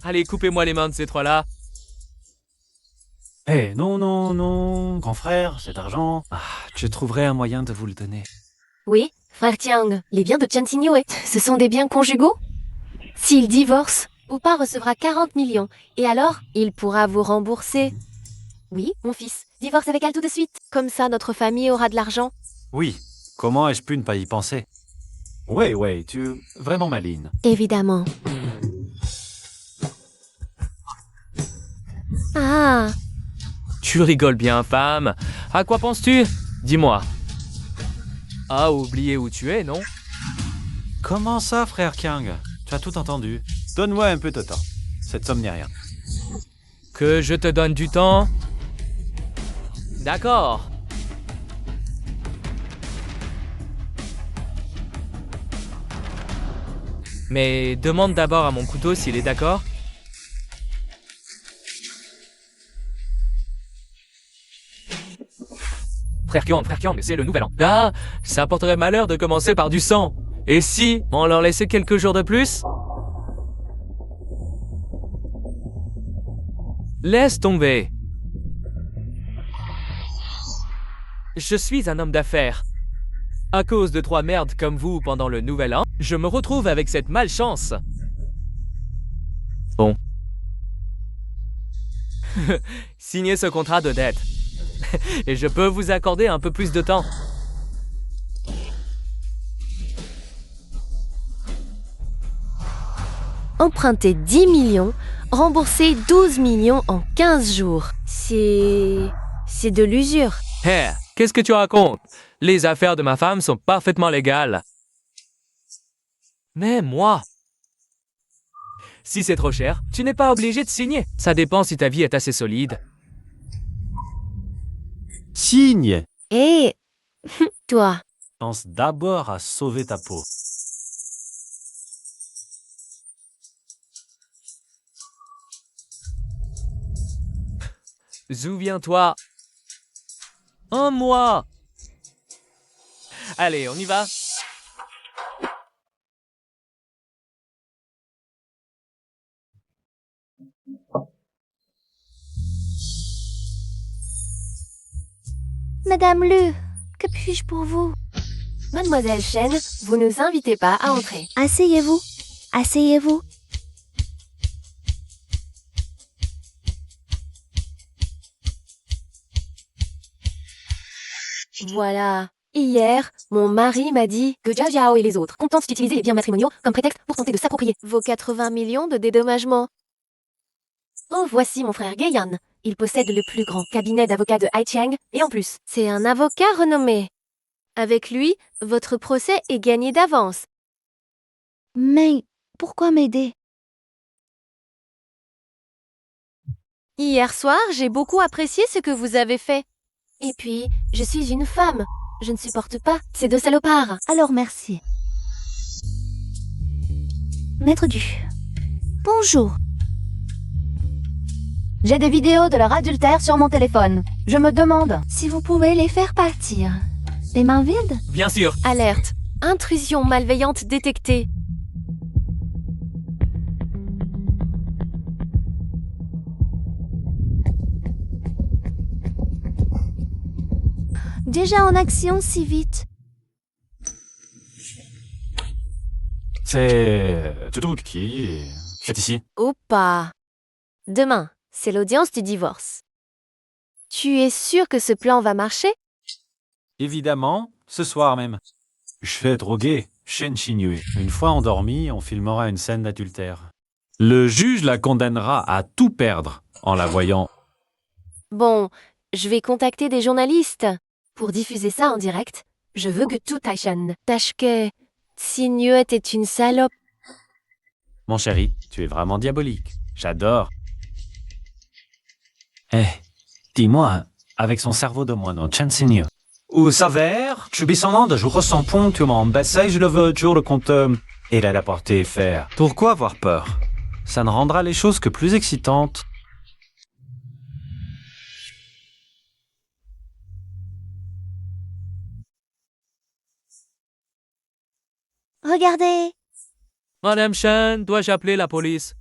Allez, coupez-moi les mains de ces trois-là. Non, grand frère, cet argent... je trouverai un moyen de vous le donner. Oui, frère Tiang, les biens de Chen Xinue, ce sont des biens conjugaux? S'il divorce, Oupa recevra 40 millions, et alors, il pourra vous rembourser. Oui, mon fils, divorce avec elle tout de suite. Comme ça, notre famille aura de l'argent. Oui, comment ai-je pu ne pas y penser? Ouais, tu es vraiment maligne. Évidemment. Ah, Tu rigoles bien, femme. À quoi penses-tu? Dis-moi. Ah, oublié où tu es, non? Comment ça, frère Kiang? Tu as tout entendu. Donne-moi un peu de temps. Cette somme n'est rien. Que je te donne du temps? D'accord. Mais demande d'abord à mon couteau s'il est d'accord. Frère Kiang, c'est le nouvel an. Ah, ça porterait malheur de commencer par du sang. Et si on leur laissait quelques jours de plus? Laisse tomber. Je suis un homme d'affaires. À cause de 3 merdes comme vous pendant le nouvel an, je me retrouve avec cette malchance. Bon. Signez ce contrat de dette. Et je peux vous accorder un peu plus de temps. Emprunter 10 millions, rembourser 12 millions en 15 jours. C'est de l'usure. Hé, qu'est-ce que tu racontes? Les affaires de ma femme sont parfaitement légales. Mais moi... Si c'est trop cher, tu n'es pas obligé de signer. Ça dépend si ta vie est assez solide. Signe! Et toi, Pense d'abord à sauver ta peau. Souviens-toi. Un mois. Allez, on y va. Madame Lu, que puis-je pour vous? Mademoiselle Chen, vous ne nous invitez pas à entrer. Asseyez-vous. Asseyez-vous. Voilà. Hier, mon mari m'a dit que Jia Jiao et les autres contentent d'utiliser les biens matrimoniaux comme prétexte pour tenter de s'approprier vos 80 millions de dédommagements. Oh, voici mon frère Guyan. Il possède le plus grand cabinet d'avocats de Haiqiang et en plus, c'est un avocat renommé. Avec lui, votre procès est gagné d'avance. Mais pourquoi m'aider? Hier soir, j'ai beaucoup apprécié ce que vous avez fait. Et puis, je suis une femme. Je ne supporte pas ces deux salopards. Alors merci. Maître Du. Bonjour. J'ai des vidéos de leur adultère sur mon téléphone. Je me demande si vous pouvez les faire partir. Les mains vides? Bien sûr. Alerte. Intrusion malveillante détectée. Déjà en action si vite. C'est tout qui est ici. Opa. Demain, c'est l'audience du divorce. Tu es sûr que ce plan va marcher? Évidemment, ce soir même. Je vais droguer Shen Xinyue. Une fois endormi, on filmera une scène d'adultère. Le juge la condamnera à tout perdre en la voyant. Bon, je vais contacter des journalistes. Pour diffuser ça en direct, je veux que tout Taishan sache que Xinyue était une salope. Mon chéri, tu es vraiment diabolique. J'adore. Eh, dis-moi, avec son cerveau de moineau, Chen Xinyue. Où s'avère, je descendant je ressens ponctuellement baisser, je le veux toujours le compte et la porter faire. Pourquoi avoir peur? Ça ne rendra les choses que plus excitantes. Regardez. Madame Chen, dois-je appeler la police?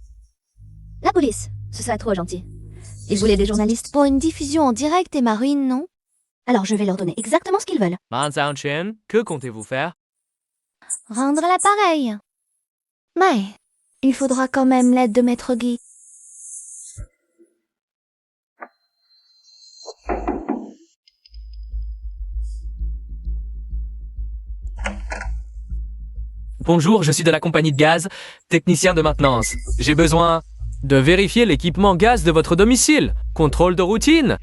La police. Ce serait trop gentil. Ils voulaient des journalistes pour une diffusion en direct et ma ruine, non? Alors je vais leur donner exactement ce qu'ils veulent. Manzan Chen, que comptez-vous faire? Rendre l'appareil. Mais il faudra quand même l'aide de Maître Guy. Bonjour, je suis de la compagnie de gaz, technicien de maintenance. J'ai besoin de vérifier l'équipement gaz de votre domicile. Contrôle de routine.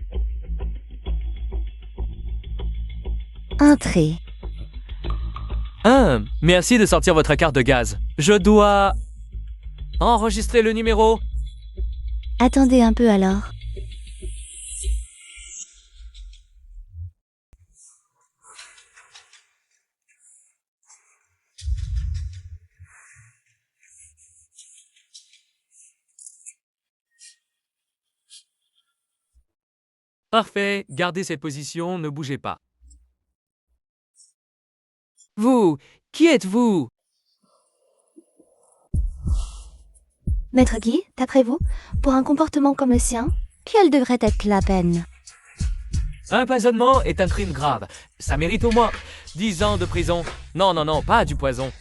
Entrez. Merci de sortir votre carte de gaz. Je dois enregistrer le numéro. Attendez un peu alors. Parfait, gardez cette position, ne bougez pas. Vous, qui êtes-vous? Maître Guy, d'après vous, pour un comportement comme le sien, quelle devrait être la peine? Empoisonnement est un crime grave. Ça mérite au moins 10 ans de prison. Non, non, non, pas du poison.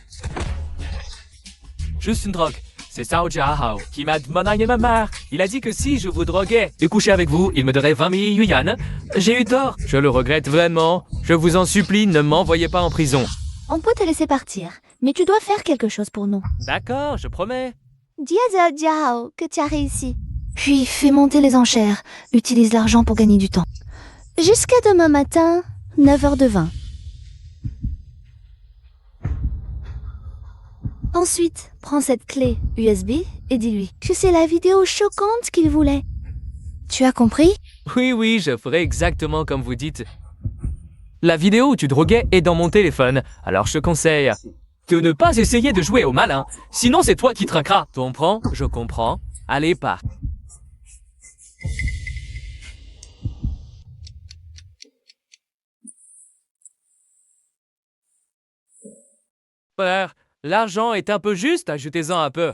Juste une drogue. C'est Sao Jiahao qui m'a demandé ma mère. Il a dit que si je vous droguais et couchais avec vous, il me donnerait 20 000 yuan. J'ai eu tort. Je le regrette vraiment. Je vous en supplie, ne m'envoyez pas en prison. On peut te laisser partir, mais tu dois faire quelque chose pour nous. D'accord, je promets. Dis à Zhao Jiao que tu as réussi. Puis fais monter les enchères. Utilise l'argent pour gagner du temps. Jusqu'à demain matin, 9h de vin. Ensuite, prends cette clé USB et dis-lui que c'est la vidéo choquante qu'il voulait. Tu as compris? Oui, je ferai exactement comme vous dites. La vidéo où tu droguais est dans mon téléphone, alors je te conseille de ne pas essayer de jouer au malin, sinon c'est toi qui trinqueras. Tu comprends? Je comprends. Allez, pas. Frère, l'argent est un peu juste, ajoutez-en un peu.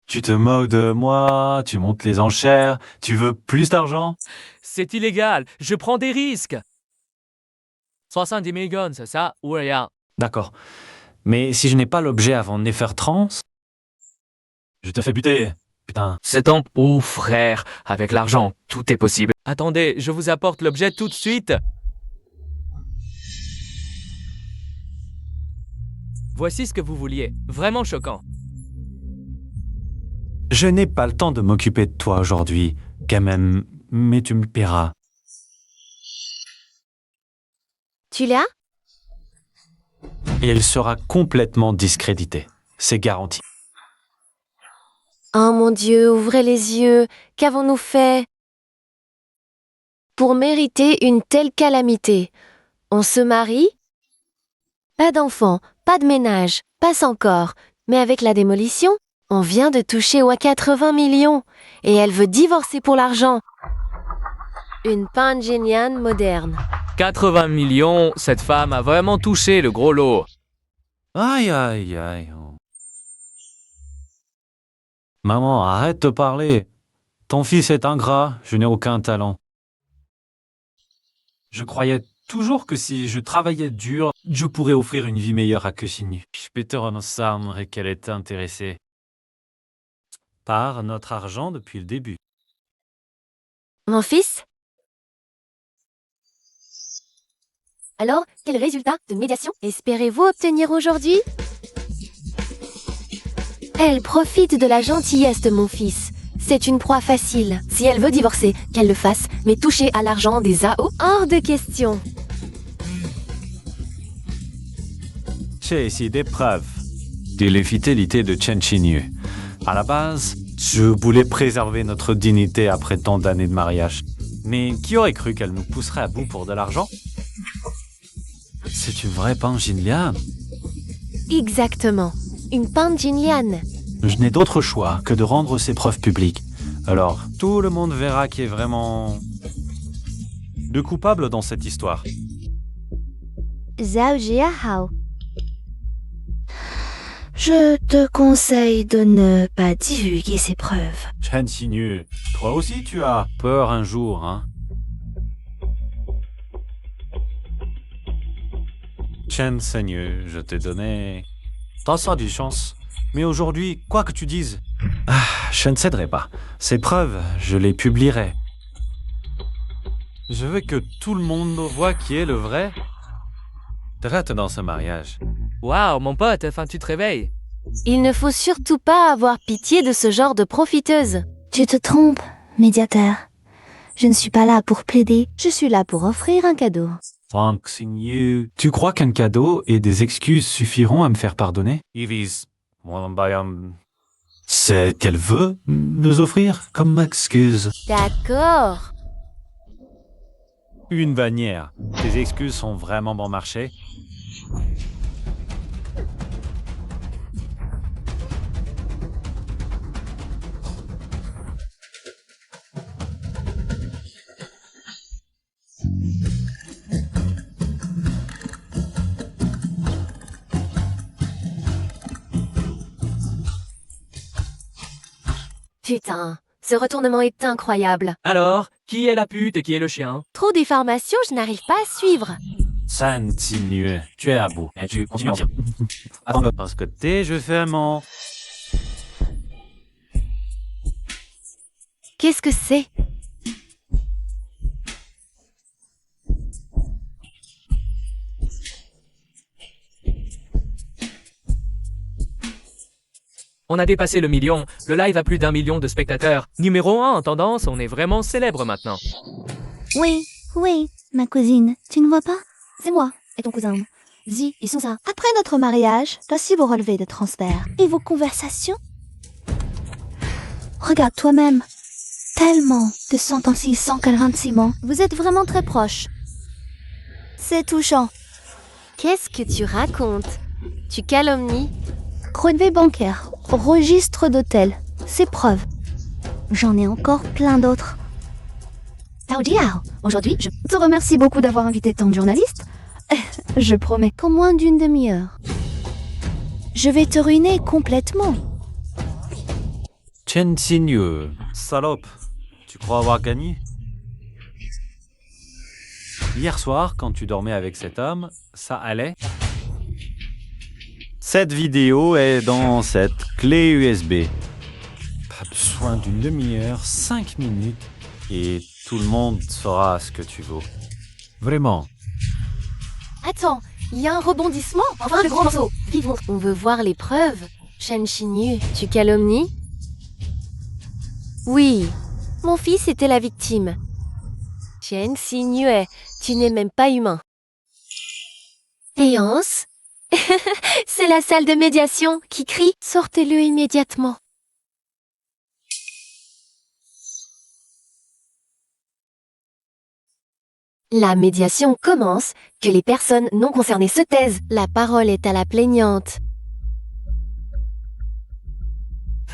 Tu te moques de moi, tu montes les enchères, tu veux plus d'argent? C'est illégal, je prends des risques. 70 000 guns, c'est ça ou rien? D'accord. Mais si je n'ai pas l'objet avant Nefertrans, je te fais buter. Putain. C'est ton oh frère, avec l'argent, tout est possible. Attendez, je vous apporte l'objet tout de suite. Voici ce que vous vouliez, vraiment choquant. Je n'ai pas le temps de m'occuper de toi aujourd'hui, quand même, mais tu me paieras. Tu l'as? Et il sera complètement discrédité. C'est garanti. Oh mon Dieu, ouvrez les yeux. Qu'avons-nous fait? Pour mériter une telle calamité, on se marie? Pas d'enfants, pas de ménage, passe encore. Mais avec la démolition, on vient de toucher aux 80 millions. Et elle veut divorcer pour l'argent. Une Pangéniane moderne. 80 millions, cette femme a vraiment touché le gros lot. Aïe, aïe, aïe. Maman, arrête de parler. Ton fils est ingrat, je n'ai aucun talent. Je croyais toujours que si je travaillais dur, je pourrais offrir une vie meilleure à Kusinu. Je peux te rendre qu'elle est intéressée par notre argent depuis le début. Mon fils? Alors, quel résultat de médiation espérez-vous obtenir aujourd'hui? Elle profite de la gentillesse de mon fils. C'est une proie facile. Si elle veut divorcer, qu'elle le fasse, mais toucher à l'argent des AO, hors de question. J'ai ici des preuves de l'infidélité de Chen Xinyu. À la base, je voulais préserver notre dignité après tant d'années de mariage. Mais qui aurait cru qu'elle nous pousserait à bout pour de l'argent? C'est une vraie Pangéniane. Exactement. Une Pangéniane. Je n'ai d'autre choix que de rendre ces preuves publiques. Alors, tout le monde verra qui est vraiment le coupable dans cette histoire. Zhao Jiahao. Je te conseille de ne pas divulguer ces preuves. Chen Xinyu, toi aussi tu as peur un jour, hein? Chen Xinyu, je t'ai donné 300 de chance. Mais aujourd'hui, quoi que tu dises, je ne céderai pas. Ces preuves, je les publierai. Je veux que tout le monde voit qui est le vrai. Traite dans ce mariage. Waouh, mon pote, enfin tu te réveilles. Il ne faut surtout pas avoir pitié de ce genre de profiteuse. Tu te trompes, médiateur. Je ne suis pas là pour plaider, je suis là pour offrir un cadeau. Frank Xinyu, tu crois qu'un cadeau et des excuses suffiront à me faire pardonner? Ivis, c'est qu'elle veut nous offrir comme excuse. D'accord. Une bannière. Tes excuses sont vraiment bon marché? Putain, ce retournement est incroyable. Alors, qui est la pute et qui est le chien? Trop d'informations, je n'arrive pas à suivre. San Xinyu, tu es à bout. Et tu continues à mentir. Attends, Parce que t'es, je fais un mot. Qu'est-ce que c'est? On a dépassé le million. Le live a plus d'1 million de spectateurs. Numéro 1 en tendance, on est vraiment célèbre maintenant. Oui, oui, ma cousine, tu ne vois pas? C'est moi et ton cousin. Zi et Sousa. Après notre mariage, voici vos relevés de transfert. Et vos conversations? Regarde toi-même. Tellement de 146 mots. Vous êtes vraiment très proches. C'est touchant. Qu'est-ce que tu racontes? Tu calomnies? Relevé bancaire, registre d'hôtel, c'est preuves. J'en ai encore plein d'autres. Tao Jiao, aujourd'hui, je te remercie beaucoup d'avoir invité tant de journalistes. Je promets qu'en moins d'une demi-heure, je vais te ruiner complètement. Chen Xinyu, salope, tu crois avoir gagné? Hier soir, quand tu dormais avec cet homme, ça allait? Cette vidéo est dans cette clé USB. Pas besoin d'une demi-heure, 5 minutes, et tout le monde saura ce que tu vaux. Vraiment. Attends, il y a un rebondissement? Enfin, le gros morceau. Vite, on veut voir les preuves. Chen Xinyu, tu calomnies? Oui, mon fils était la victime. Chen Xinyu, tu n'es même pas humain. Séance? C'est la salle de médiation qui crie « Sortez-le immédiatement ». La médiation commence, que les personnes non concernées se taisent. La parole est à la plaignante.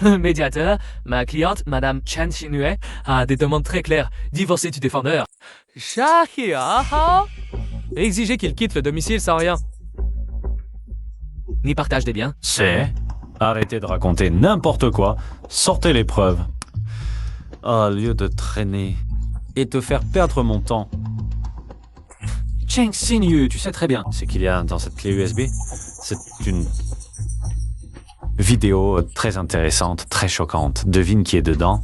Médiateur, ma cliente, Madame Chen Xinyu, a des demandes très claires. Divorcer du défendeur. Shahia, exiger qu'il quitte le domicile sans rien. Ni partage des biens. C'est... Arrêtez de raconter n'importe quoi, sortez les preuves. Au lieu de traîner et te faire perdre mon temps. Chen Xinyu, tu sais très bien ce qu'il y a dans cette clé USB. C'est une vidéo très intéressante, très choquante. Devine qui est dedans.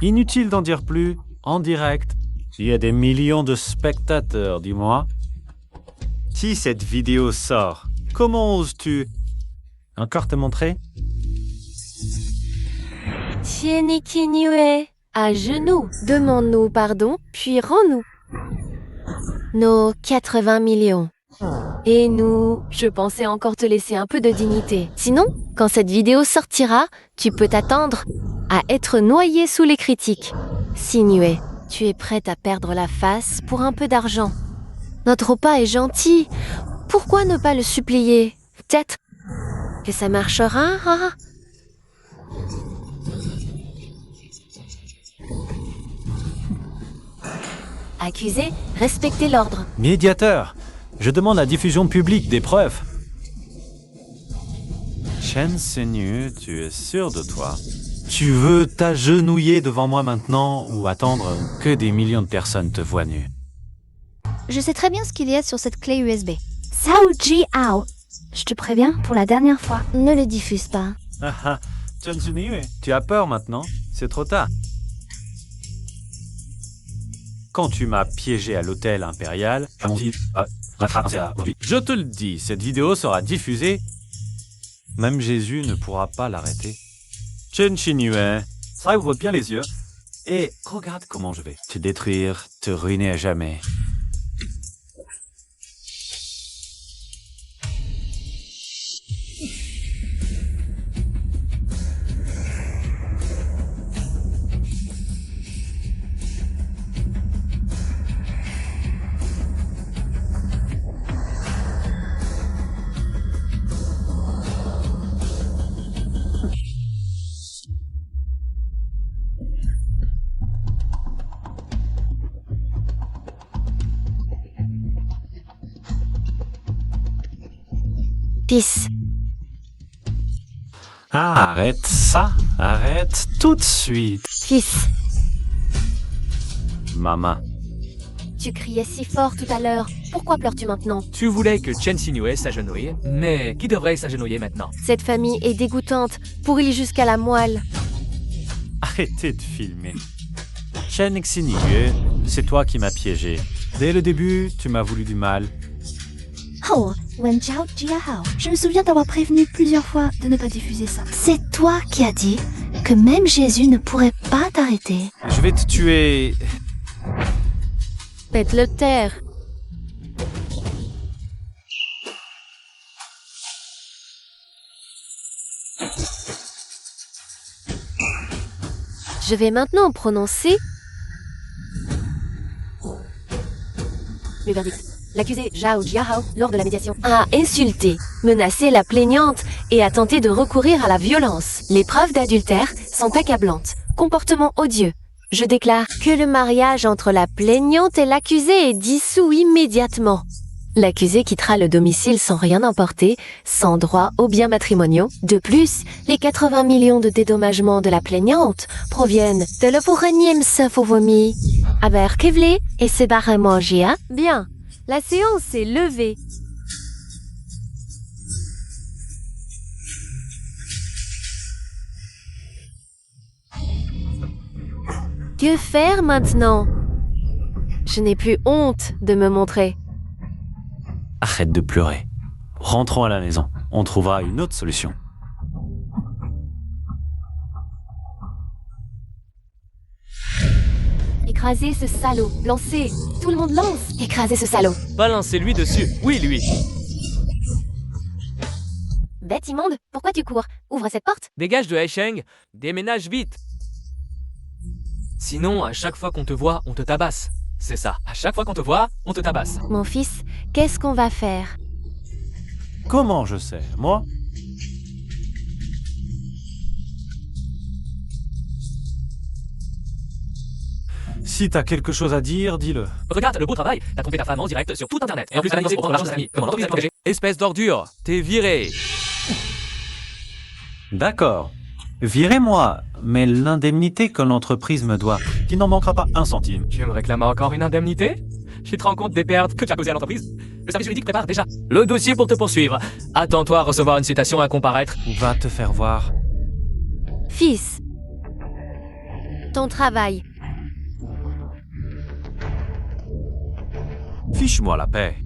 Inutile d'en dire plus, en direct. Il y a des millions de spectateurs, dis-moi. Si cette vidéo sort, comment oses-tu encore te montrer? Chen Xinyu, à genoux, demande-nous pardon, puis rends-nous nos 80 millions. Et nous, je pensais encore te laisser un peu de dignité. Sinon, quand cette vidéo sortira, tu peux t'attendre à être noyé sous les critiques. Xinyu, tu es prête à perdre la face pour un peu d'argent. Notre opa est gentil. Pourquoi ne pas le supplier? Peut-être que ça marchera, hein? Accusé, respectez l'ordre. Médiateur, je demande la diffusion publique des preuves. Chen Xinyu, tu es sûr de toi? Tu veux t'agenouiller devant moi maintenant ou attendre que des millions de personnes te voient nu? Je sais très bien ce qu'il y a sur cette clé USB. Sao Jiao. Je te préviens, pour la dernière fois, ne le diffuse pas. Ah ah, Chen Xinyu, tu as peur maintenant? C'est trop tard. Quand tu m'as piégé à l'hôtel impérial, je te le dis, cette vidéo sera diffusée. Même Jésus ne pourra pas l'arrêter. Chen Xinyu, ça ouvre bien les yeux. Et regarde comment je vais te détruire, te ruiner à jamais. Fils, Ah, arrête ça. Arrête tout de suite. fils, Maman. tu criais si fort tout à l'heure. Pourquoi pleures-tu maintenant? Tu voulais que Chen Xinyu s'agenouille, mais qui devrait s'agenouiller maintenant? Cette famille est dégoûtante, pourrie jusqu'à la moelle. Arrêtez de filmer. Chen Xinyu, c'est toi qui m'as piégé. Dès le début, tu m'as voulu du mal. Oh, Wen Zhao Jiahao, je me souviens t'avoir prévenu plusieurs fois de ne pas diffuser ça. C'est toi qui as dit que même Jésus ne pourrait pas t'arrêter. Je vais te tuer. Faites-le taire. Je vais maintenant prononcer le verdict. L'accusé Zhao Jiahao, lors de la médiation, a insulté, menacé la plaignante et a tenté de recourir à la violence. Les preuves d'adultère sont accablantes. Comportement odieux. Je déclare que le mariage entre la plaignante et l'accusé est dissous immédiatement. L'accusé quittera le domicile sans rien emporter, sans droit aux biens matrimoniaux. De plus, les 80 millions de dédommagements de la plaignante proviennent de l'opourenim vomi. Aber Kevlé et Sebaremangia. Bien, la séance est levée. Que faire maintenant? Je n'ai plus honte de me montrer. Arrête de pleurer. Rentrons à la maison. On trouvera une autre solution. Écrasez ce salaud. Lancez. Tout le monde lance. Écrasez ce salaud. Balancez-lui dessus. Oui, lui. Bête immonde, pourquoi tu cours? Ouvre cette porte. Dégage de Haisheng. Déménage vite. Sinon, à chaque fois qu'on te voit, on te tabasse. C'est ça. À chaque fois qu'on te voit, on te tabasse. Mon fils, qu'est-ce qu'on va faire? Comment je sais? Moi? Si t'as quelque chose à dire, dis-le. Regarde le beau travail. T'as trompé ta femme en direct sur tout Internet. Et en plus, t'as annoncé pour prendre l'argent de sa famille. Comment l'entreprise a protégé? Espèce d'ordure. T'es viré. D'accord. Virez-moi, mais l'indemnité que l'entreprise me doit, il n'en manquera pas un centime. Tu me réclames encore une indemnité? Tu te rends compte des pertes que tu as causées à l'entreprise? Le service juridique prépare déjà le dossier pour te poursuivre. Attends-toi à recevoir une citation à comparaître. Va te faire voir. Fils, ton travail. Fiche-moi la paix.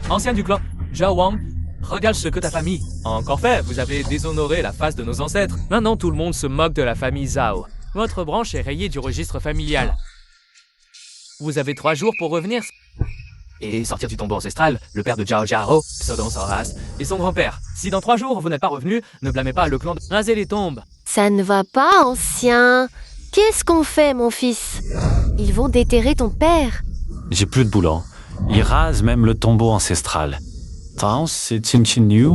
Ancien du clan, Zhao Wang, regarde ce que ta famille a encore fait. Vous avez déshonoré la face de nos ancêtres. Maintenant, tout le monde se moque de la famille Zhao. Votre branche est rayée du registre familial. Vous avez 3 jours pour revenir et sortir du tombeau ancestral, le père de Zhao Jiahao, Sodon Soras, et son grand-père. Si dans 3 jours vous n'êtes pas revenu, ne blâmez pas le clan de raser les tombes. Ça ne va pas, ancien. Qu'est-ce qu'on fait, mon fils? Ils vont déterrer ton père. J'ai plus de boulot. Ils rasent même le tombeau ancestral. Attends, c'est Chen Xinyu.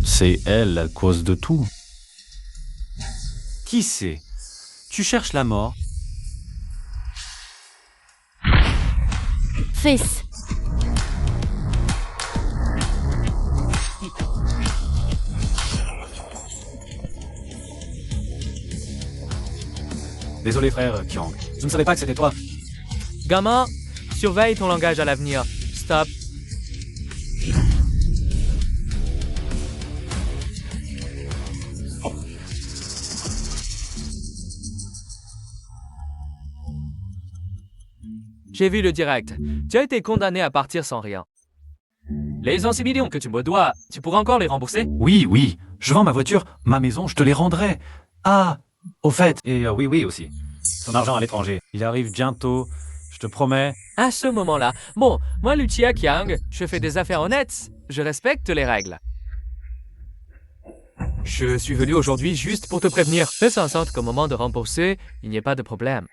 C'est elle la cause de tout. Qui c'est? Tu cherches la mort? Fils, Désolé frère, Kiang. Je ne savais pas que c'était toi. Gamin, surveille ton langage à l'avenir. Stop. J'ai vu le direct. Tu as été condamné à partir sans rien. Les 6 millions que tu me dois, tu pourras encore les rembourser? Oui, oui. Je vends ma voiture, ma maison, je te les rendrai. Ah, au fait. Et oui aussi. Son argent à l'étranger. Il arrive bientôt, je te promets. À ce moment-là, bon, moi Lucia Kiang, je fais des affaires honnêtes, je respecte les règles. Je suis venu aujourd'hui juste pour te prévenir. Fais en sorte qu'au moment de rembourser, il n'y ait pas de problème.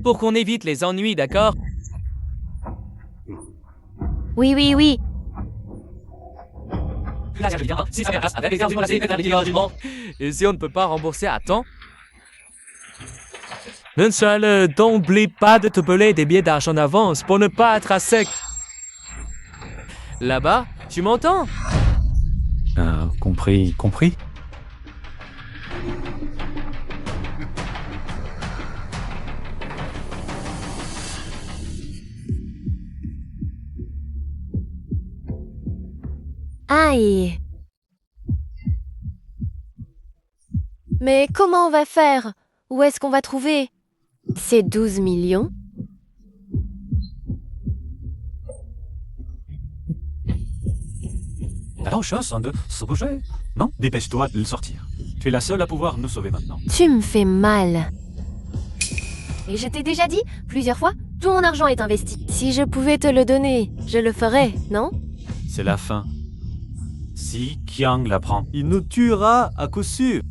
Pour qu'on évite les ennuis, d'accord? oui, oui, oui. Et si on ne peut pas rembourser à temps? D'un seul, n'oublie pas de te peler des billets d'argent en avance pour ne pas être à sec. Là-bas, tu m'entends? Compris. Aïe. Mais comment on va faire? Où est-ce qu'on va trouver ces 12 millions? La chance de se bouger. Non, dépêche-toi de le sortir. Tu es la seule à pouvoir nous sauver maintenant. Tu me fais mal. Et je t'ai déjà dit, plusieurs fois, tout mon argent est investi. Si je pouvais te le donner, je le ferais, non? C'est la fin. Si Qiang l'apprend. Il nous tuera à coup sûr.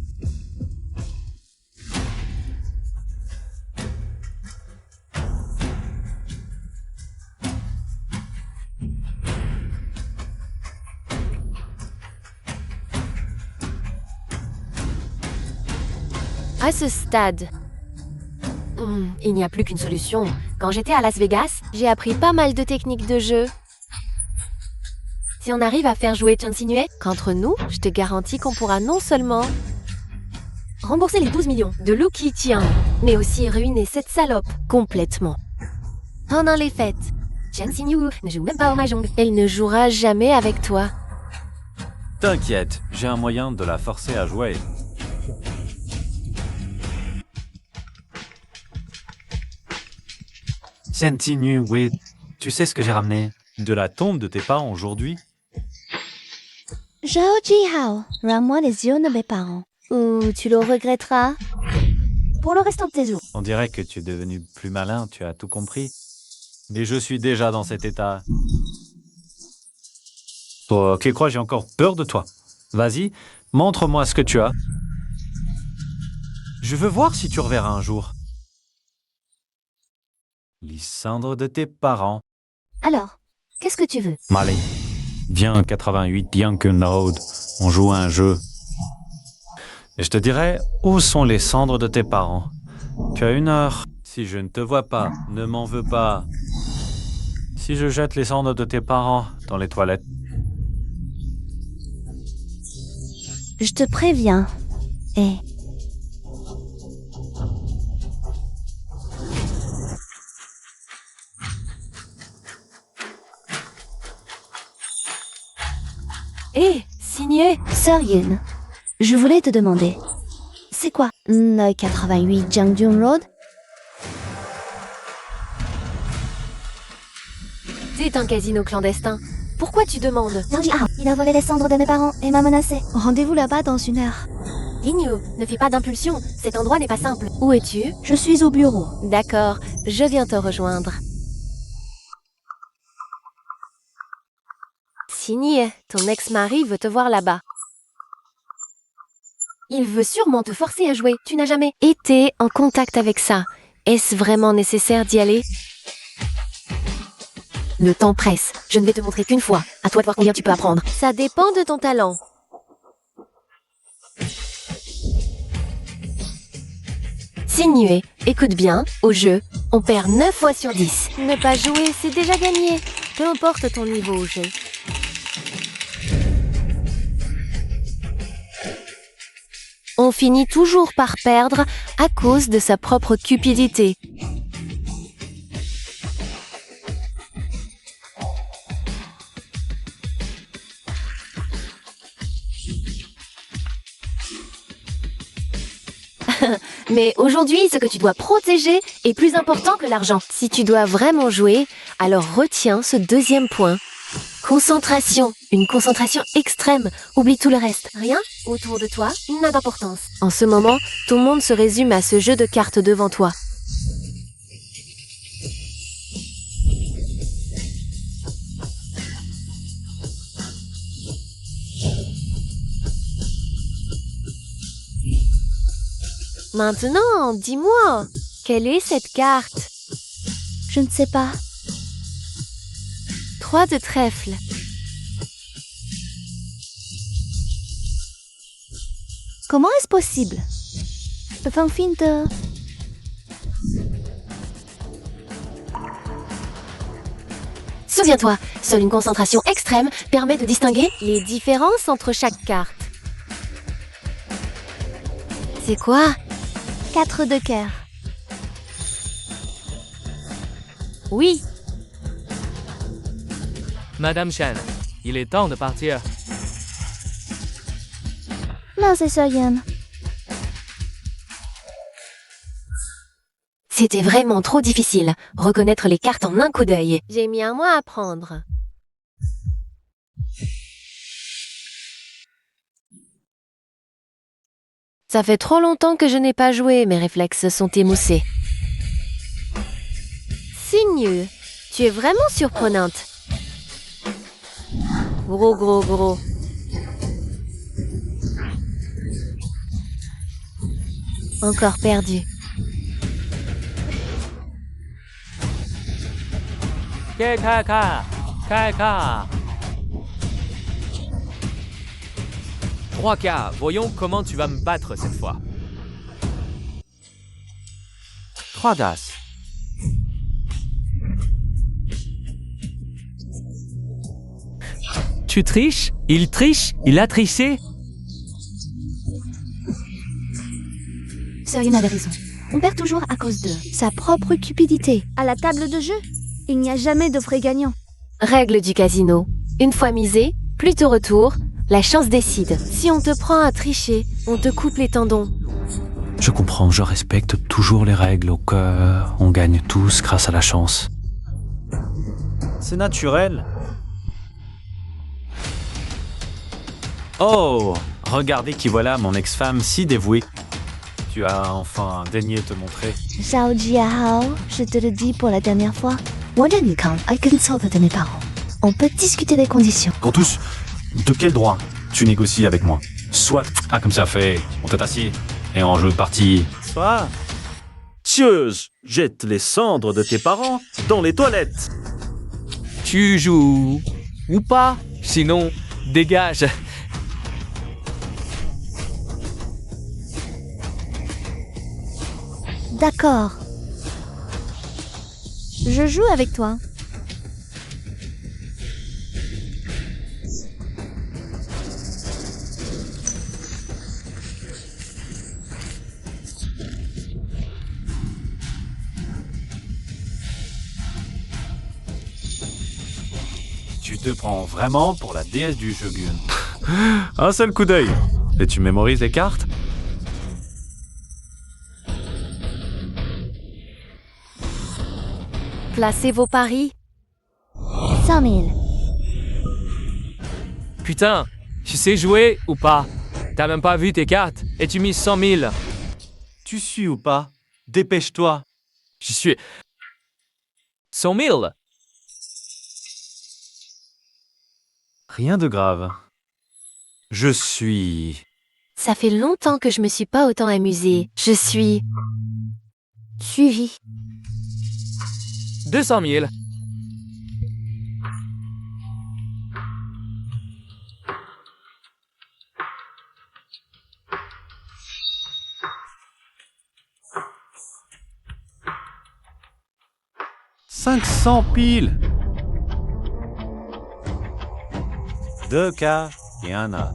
À ce stade, il n'y a plus qu'une solution. Quand j'étais à Las Vegas, j'ai appris pas mal de techniques de jeu. Si on arrive à faire jouer Chen Xinyu, qu'entre nous, je te garantis qu'on pourra non seulement rembourser les 12 millions de Lu Qiqiang, mais aussi ruiner cette salope complètement. Pendant les fêtes, Chen Xinyu ne joue même pas au Mahjong. Elle ne jouera jamais avec toi. T'inquiète, j'ai un moyen de la forcer à jouer. Continue, oui. Tu sais ce que j'ai ramené? De la tombe de tes parents aujourd'hui? Zhao Jihao, rends-moi les yeux de mes parents. Ou tu le regretteras pour le restant de tes jours. On dirait que tu es devenu plus malin, tu as tout compris. Mais je suis déjà dans cet état. Toi, qui crois, j'ai encore peur de toi. Vas-y, montre-moi ce que tu as. Je veux voir si tu reverras un jour. Les cendres de tes parents. Alors, qu'est-ce que tu veux? Allez, viens 88 Yanken Road, on joue à un jeu. Et je te dirai où sont les cendres de tes parents. Tu as 1 heure. Si je ne te vois pas, ne m'en veux pas. Si je jette les cendres de tes parents dans les toilettes. Je te préviens. Et Hé, Signé! Sir Yun, je voulais te demander, c'est quoi 88 Jiangdong Road? C'est un casino clandestin. Pourquoi tu demandes? Il a volé les cendres de mes parents et m'a menacé. Rendez-vous là-bas dans 1 heure. Igno, ne fais pas d'impulsion. Cet endroit n'est pas simple. Où es-tu? Je suis au bureau. D'accord, je viens te rejoindre. Signé, ton ex-mari veut te voir là-bas. Il veut sûrement te forcer à jouer. Tu n'as jamais été en contact avec ça. Est-ce vraiment nécessaire d'y aller? Le temps presse. Je ne vais te montrer qu'une fois. À toi de voir combien tu peux apprendre. Ça dépend de ton talent. Signé, écoute bien, au jeu, on perd 9 fois sur 10. Ne pas jouer, c'est déjà gagné. Peu importe ton niveau au jeu. On finit toujours par perdre à cause de sa propre cupidité. Mais aujourd'hui, ce que tu dois protéger est plus important que l'argent. Si tu dois vraiment jouer, alors retiens ce deuxième point. Concentration. Une concentration extrême. Oublie tout le reste. Rien autour de toi n'a d'importance. En ce moment, ton monde se résume à ce jeu de cartes devant toi. Maintenant, dis-moi, quelle est cette carte? Je ne sais pas. 3 de trèfle. Comment est-ce possible? Le fin fin de... Souviens-toi, seule une concentration extrême permet de distinguer les différences entre chaque carte. C'est quoi? 4 de cœur. Oui, Madame Chen, il est temps de partir. Là, c'est ça, Yann. c'était vraiment trop difficile. Reconnaître les cartes en un coup d'œil. J'ai mis un mois à apprendre. Ça fait trop longtemps que je n'ai pas joué, mes réflexes sont émoussés. Signe, tu es vraiment surprenante. Gros. Encore perdu. KK. 3K, voyons comment tu vas me battre cette fois. 3 d'as. Tu triches? Il triche? Il a triché? Sorian avait raison. On perd toujours à cause de sa propre cupidité. À la table de jeu, il n'y a jamais de vrai gagnant. Règle du casino. Une fois misé, plus de retour, la chance décide. Si on te prend à tricher, on te coupe les tendons. Je comprends, je respecte toujours les règles au cœur. On gagne tous grâce à la chance. C'est naturel. Oh, regardez qui voilà, mon ex-femme si dévouée. Tu as enfin daigné te montrer. Zhao Jiahao, je te le dis pour la dernière fois. I consulte mes parents. On peut discuter des conditions. Pour tous, de quel droit tu négocies avec moi? Soit, comme ça fait, on t'est assis et on joue de partie. Soit, Tieuse, jette les cendres de tes parents dans les toilettes. Tu joues ou pas? Sinon, dégage. D'accord. Je joue avec toi. Tu te prends vraiment pour la déesse du shogun. Un seul coup d'œil. Et tu mémorises les cartes? Placez vos paris. 100 000. Putain, tu sais jouer ou pas? T'as même pas vu tes cartes et tu mises 100 000. Tu suis ou pas? Dépêche-toi. Je suis... 100 000. Rien de grave. Je suis... Ça fait longtemps que je me suis pas autant amusée. Je suis... Suivi. 200 000. « 500 piles. 2 K et un A.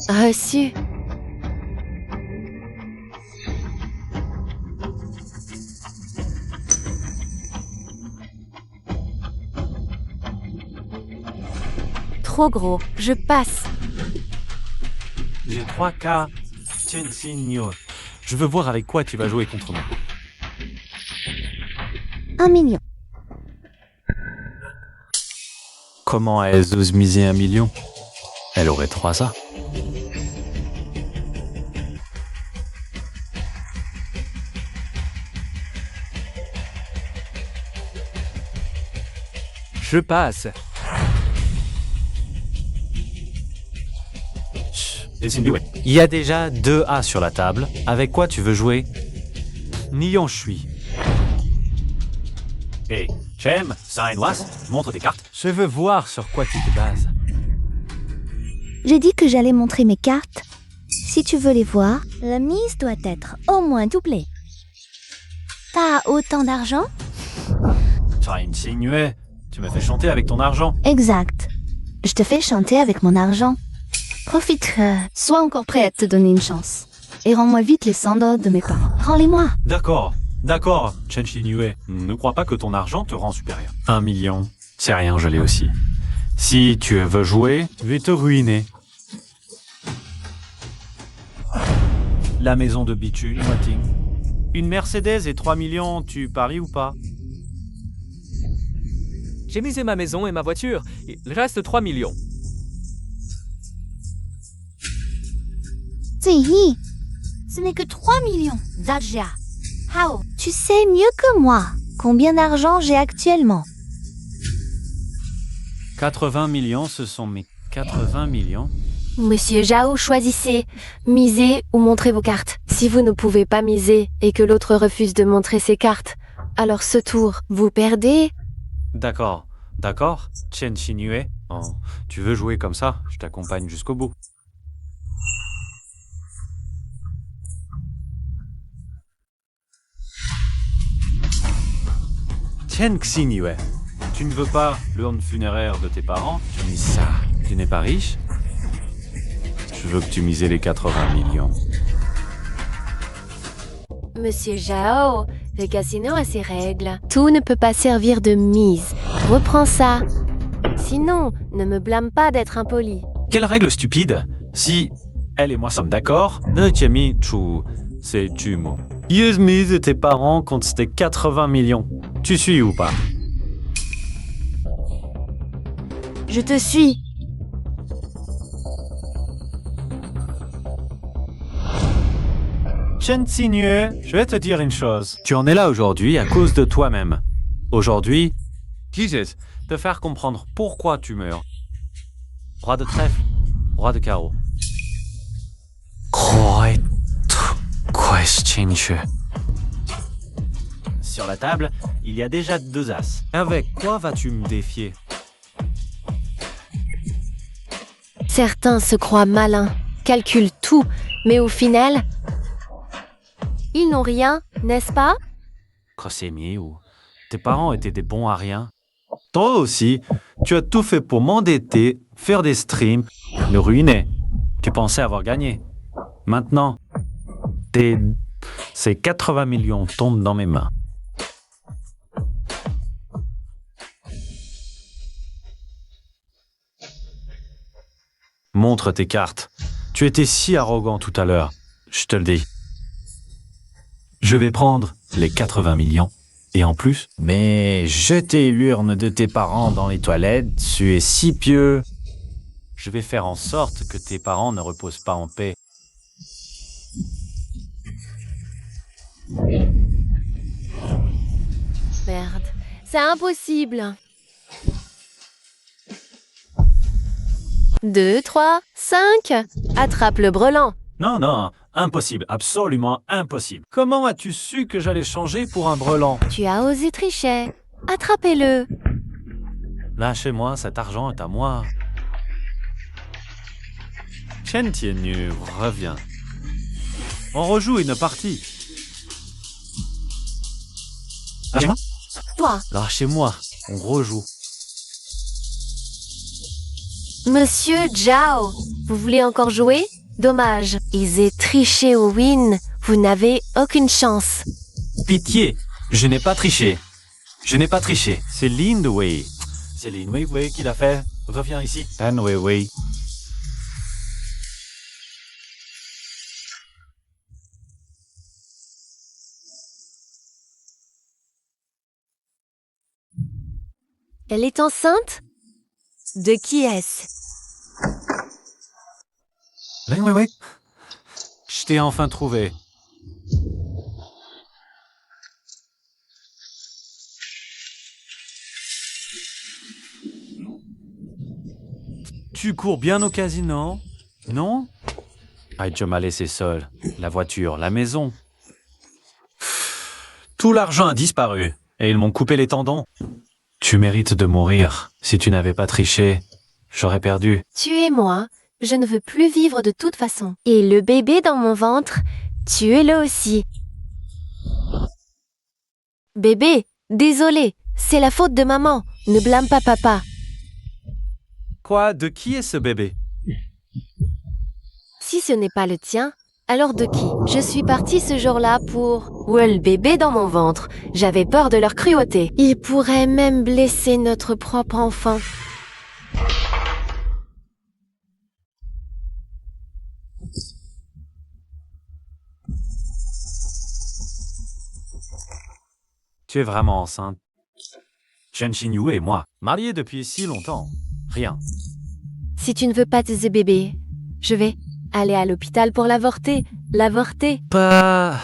Reçu. Trop gros, je passe. J'ai 3 K. Chensigno. Je veux voir avec quoi tu vas jouer contre moi. 1 million. Comment elle ose miser 1 million? Elle aurait 3 A. Je passe. Il y a déjà 2 A sur la table. Avec quoi tu veux jouer? Nion Shui. Hé, Chem, Sain Was, montre tes cartes. Je veux voir sur quoi tu te bases. J'ai dit que j'allais montrer mes cartes. Si tu veux les voir, la mise doit être au moins doublée. T'as autant d'argent? Chen Xinyu, tu me fais chanter avec ton argent. Exact. Je te fais chanter avec mon argent. Profite, sois encore prêt à te donner une chance. Et rends-moi vite les cendres de mes parents. Rends-les-moi. D'accord, d'accord, Chen Xinyu. Ne crois pas que ton argent te rend supérieur. 1 million, c'est rien, je l'ai aussi. Si tu veux jouer, je vais te ruiner. La maison de bitume, Wating. Une Mercedes et 3 millions, tu paries ou pas? J'ai misé ma maison et ma voiture. Il reste 3 millions. Ziyi, ce n'est que 3 millions. Zajia. Hao, tu sais mieux que moi combien d'argent j'ai actuellement. 80 millions, ce sont mes 80 millions. Monsieur Zhao, choisissez. Misez ou montrez vos cartes. Si vous ne pouvez pas miser et que l'autre refuse de montrer ses cartes, alors ce tour, vous perdez. D'accord, d'accord, Chen Xinyu. Oh, tu veux jouer comme ça? Je t'accompagne jusqu'au bout. Chen Xinyu, tu ne veux pas l'urne funéraire de tes parents? Tu mises ça. Tu n'es pas riche? Je veux que tu mises les 80 millions. Monsieur Zhao, le casino a ses règles. Tout ne peut pas servir de mise. Reprends ça. Sinon, ne me blâme pas d'être impoli. Quelle règle stupide! Si elle et moi sommes d'accord, c'est tu mot. Use mise tes parents contre tes 80 millions. Tu suis ou pas? Je te suis. Chen Xinyu, je vais te dire une chose. Tu en es là aujourd'hui à cause de toi-même. Aujourd'hui, Jesus, te faire comprendre pourquoi tu meurs. Roi de trèfle, roi de carreau. Sur la table, il y a déjà 2 as. Avec quoi vas-tu me défier? Certains se croient malins, calculent tout, mais au final, ils n'ont rien, n'est-ce pas? Crossemier ou tes parents étaient des bons à rien. Toi aussi, tu as tout fait pour m'endetter, faire des streams, me ruiner. Tu pensais avoir gagné. Maintenant, ces 80 millions tombent dans mes mains. Montre tes cartes. Tu étais si arrogant tout à l'heure, je te le dis. Je vais prendre les 80 millions. Et en plus, mais jeter l'urne de tes parents dans les toilettes, tu es si pieux. Je vais faire en sorte que tes parents ne reposent pas en paix. Merde, c'est impossible. 2, 3, 5. Attrape le brelan. Non, non, impossible, absolument impossible. Comment as-tu su que j'allais changer pour un brelan? Tu as osé tricher. Attrapez-le. Lâchez-moi, cet argent est à moi. Chen Tianyu, reviens. On rejoue une partie. Lâchez-moi. Toi, Lâchez-moi, on rejoue. Monsieur Zhao, vous voulez encore jouer? Dommage, ils aient triché au win. Vous n'avez aucune chance. Pitié, je n'ai pas triché. Je n'ai pas triché. C'est Lin Wei. C'est Lin Wei qui l'a fait. Reviens ici. Lin Wei. Elle est enceinte? De qui est-ce? Lin Wei. Je t'ai enfin trouvé. Tu cours bien au casino, non? Tu m'as laissé seul. La voiture, la maison. Tout l'argent a disparu et ils m'ont coupé les tendons. Tu mérites de mourir. Si tu n'avais pas triché, j'aurais perdu. Tuez-moi. Je ne veux plus vivre de toute façon. Et le bébé dans mon ventre, tuez-le aussi. Bébé, désolé, c'est la faute de maman. Ne blâme pas papa. Quoi? De qui est ce bébé? Si ce n'est pas le tien, alors de qui? Je suis partie ce jour-là pour... le bébé dans mon ventre. J'avais peur de leur cruauté. Ils pourraient même blesser notre propre enfant. Tu es vraiment enceinte? Chen Xinyu et moi, mariés depuis si longtemps. Rien. Si tu ne veux pas de ce bébé, je vais aller à l'hôpital pour l'avorter. L'avorter. Pas...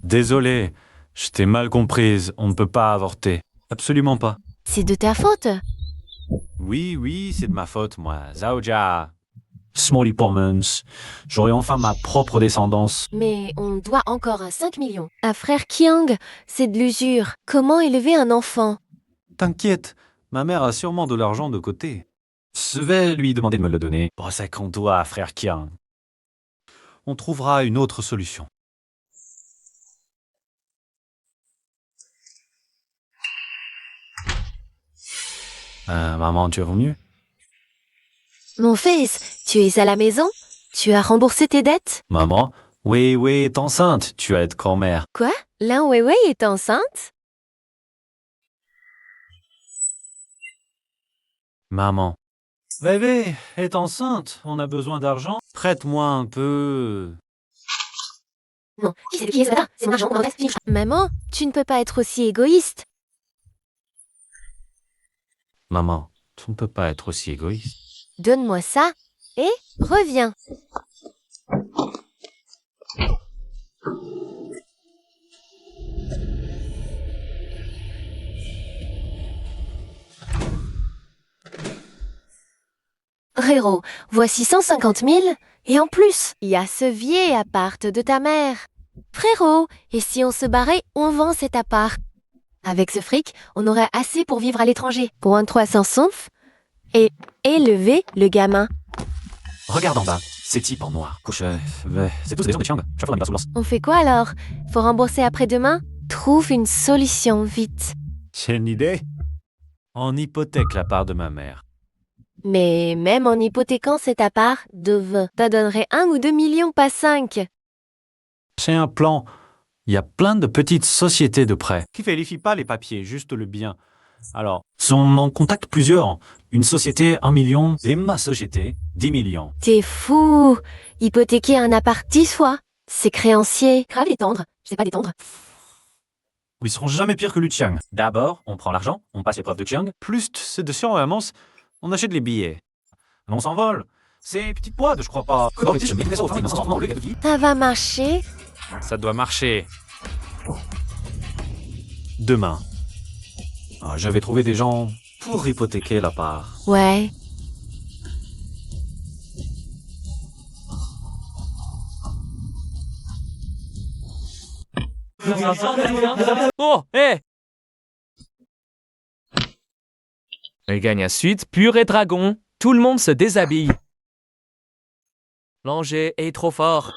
Désolé, je t'ai mal comprise. On ne peut pas avorter. Absolument pas. C'est de ta faute. Oui, c'est de ma faute, moi. Zaoja. Smally Performance. J'aurai enfin ma propre descendance. Mais on doit encore 5 millions. À frère Qiang, c'est de l'usure. Comment élever un enfant? T'inquiète, ma mère a sûrement de l'argent de côté. Je vais lui demander de me le donner. Bon, c'est qu'on doit, frère Kian. On trouvera une autre solution. Maman, tu vas mieux? Mon fils, tu es à la maison? Tu as remboursé tes dettes? Maman? Oui, est enceinte. Tu vas être grand-mère. Quoi? Lin Weiwei est enceinte? Maman. Bébé est enceinte. On a besoin d'argent. Prête-moi un peu. Non, qui est ce matin? C'est mon argent, Maman, tu ne peux pas être aussi égoïste. Maman, tu ne peux pas être aussi égoïste. Donne-moi ça et reviens. Réro, voici 150 000 et en plus, il y a ce vieil appart de ta mère. Frérot, et si on se barrait, on vend cet appart. Avec ce fric, on aurait assez pour vivre à l'étranger. Pour un 300 sonf et élever le gamin. Regarde en bas, ces types en noir. C'est tous des gens de Chiang. Chaque fois, on y va sous lance. On fait quoi alors? Faut rembourser après-demain? Trouve une solution vite. C'est une idée? On hypothèque la part de ma mère. Mais même en hypothéquant cet appart, t'en donnerais 1 ou 2 millions, pas 5. C'est un plan. Il y a plein de petites sociétés de prêt qui vérifient pas les papiers, juste le bien. Alors, On en contacte plusieurs. Une société, 1 million, et ma société, 10 millions. T'es fou! Hypothéquer un appart 10 fois? C'est créancier. Grave détendre. Je sais pas détendre. Ils seront jamais pires que Lu Qiang. D'abord, on prend l'argent, on passe l'épreuve de Qiang, plus c'est de surveillance, on achète les billets. on s'envole. C'est petite poide, je crois pas. Ça va marcher? Ça doit marcher. Demain. Je vais trouver des gens pour hypothéquer la part. Ouais. Oh, hé! Elle gagne à suite, pur et dragon. Tout le monde se déshabille. L'enjeu est trop fort.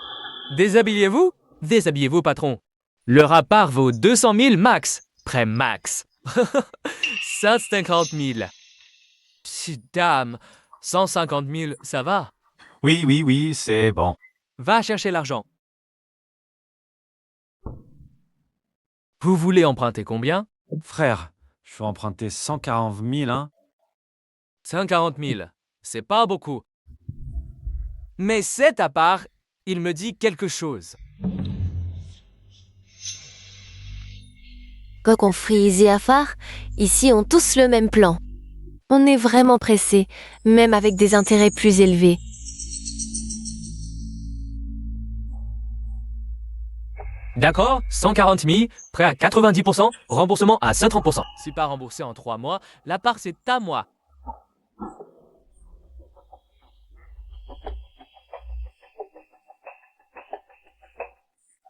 Déshabillez-vous? Déshabillez-vous, patron. Le rapport vaut 200 000 max. Prêt max. 150 000. Petite dame. 150 000, ça va? Oui, c'est bon. Va chercher l'argent. Vous voulez emprunter combien? Frère, je vais emprunter 140 000, hein? 140 000. C'est pas beaucoup. Mais cet appart, il me dit quelque chose. Quoi qu'on frise et affare, ici ont tous le même plan. On est vraiment pressés, même avec des intérêts plus élevés. D'accord, 140 000, prêt à 90%, remboursement à 130%. Si pas remboursé en 3 mois, l'appart c'est à moi.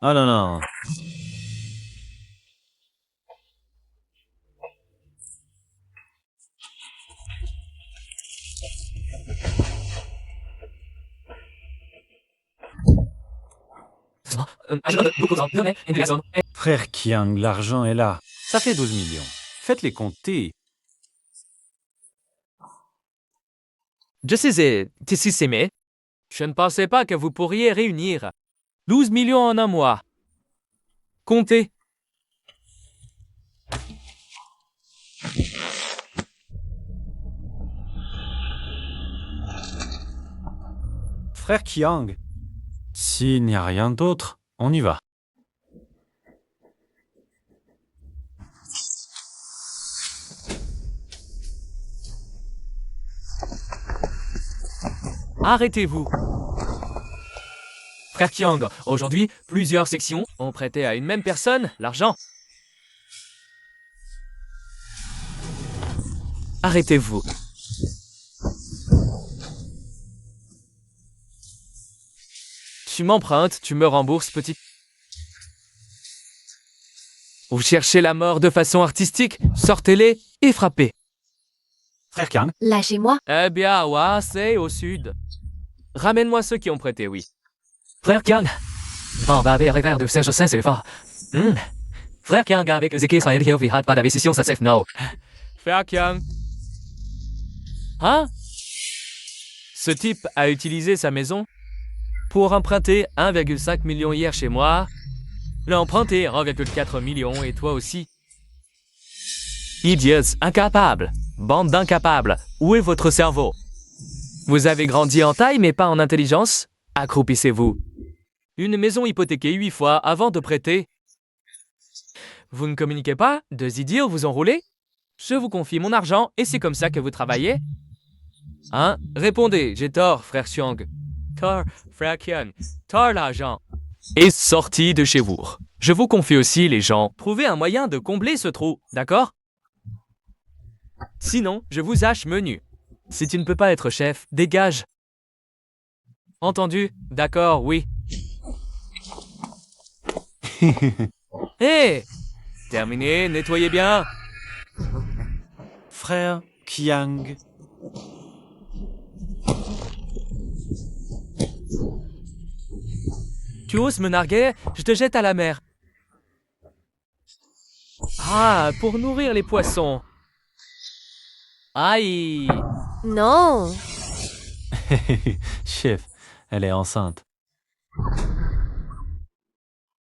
Ah non. Frère Kiang, l'argent est là. Ça fait 12 millions. Faites-les compter. Je sais, mais je ne pensais pas que vous pourriez réunir 12 millions en un mois. Comptez. Frère Kiang, s'il n'y a rien d'autre, on y va. Arrêtez-vous. Frère Kiang, aujourd'hui, plusieurs sections ont prêté à une même personne l'argent. Arrêtez-vous. Tu m'empruntes, tu me rembourses, petit. Vous cherchez la mort de façon artistique, sortez-les et frappez. Frère Kiang, Lâchez-moi. Eh bien, ouais, c'est au sud. Ramène-moi ceux qui ont prêté, oui. Frère Kiang, on va arriver de ces choses, c'est fort. Frère Kiang avec les équipes israéliennes, vi had pas de décision, ça c'est no. Frère Kiang. Hein? Ce type a utilisé sa maison pour emprunter 1,5 million hier chez moi. L'a emprunté 1,4 million et toi aussi. Idiots, incapables. Bande d'incapables. Où est votre cerveau? Vous avez grandi en taille mais pas en intelligence? Accroupissez-vous. Une maison hypothéquée 8 fois avant de prêter. Vous ne communiquez pas? Deux idiots vous enroulez? Je vous confie mon argent et c'est comme ça que vous travaillez? Hein? Répondez, j'ai tort, frère Xiang. Tort, frère Kiang. Tort l'argent. Et sorti de chez vous. Je vous confie aussi, les gens. Trouvez un moyen de combler ce trou, d'accord? Sinon, je vous hache menu. Si tu ne peux pas être chef, dégage. Entendu? D'accord, oui. Hé! Terminé, nettoyez bien. frère Kiang. Tu oses me narguer? Je te jette à la mer. Ah, pour nourrir les poissons. Aïe! Non. Chef, elle est enceinte.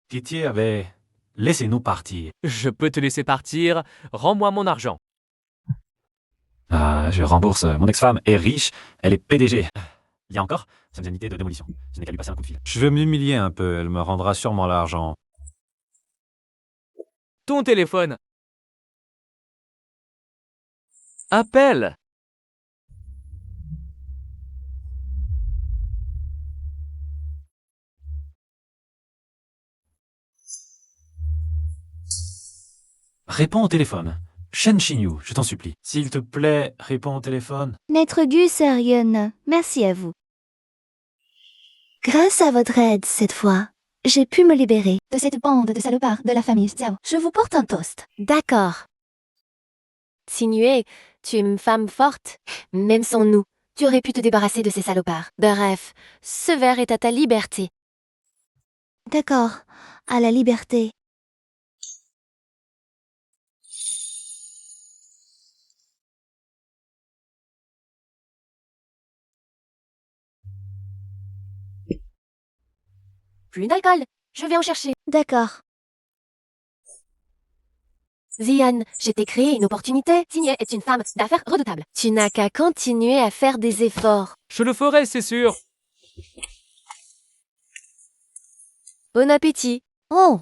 Pitié avait... Laissez-nous partir. Je peux te laisser partir. Rends-moi mon argent. Ah, je rembourse. Mon ex-femme est riche, elle est PDG. Il y a encore cette unité de démolition. Je n'ai qu'à lui passer un coup de fil. Je vais m'humilier un peu, elle me rendra sûrement l'argent. Ton téléphone. Appelle. Réponds au téléphone. Shen Xinyu, je t'en supplie. S'il te plaît, réponds au téléphone. Maître Gus Arion, merci à vous. Grâce à votre aide cette fois, j'ai pu me libérer de cette bande de salopards de la famille Xiao. Je vous porte un toast. D'accord. Sinué, tu es une femme forte. Même sans nous, tu aurais pu te débarrasser de ces salopards. Bref, ce verre est à ta liberté. D'accord, à la liberté. Plus d'alcool. Je vais en chercher. D'accord. Zian, je t'ai créé une opportunité. Signé est une femme d'affaires redoutable. Tu n'as qu'à continuer à faire des efforts. Je le ferai, c'est sûr. Bon appétit. Oh,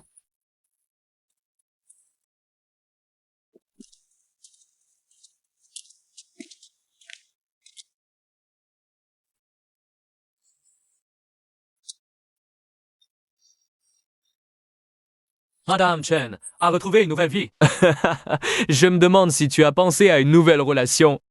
Madame Chen a retrouvé une nouvelle vie. Je me demande si tu as pensé à une nouvelle relation.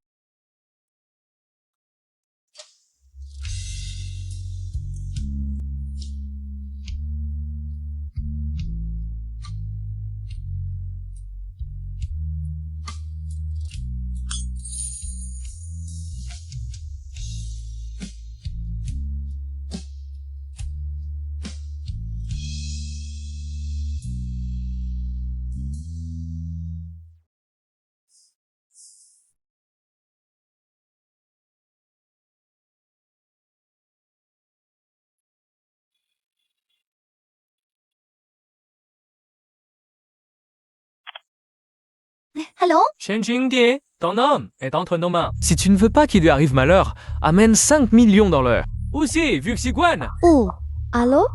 Allô? Chen Jingdi, ton homme est entre nos mains. Si tu ne veux pas qu'il lui arrive malheur, amène 5 millions dans l'heure. Aussi, vu que c'est Guan. Oh, allô?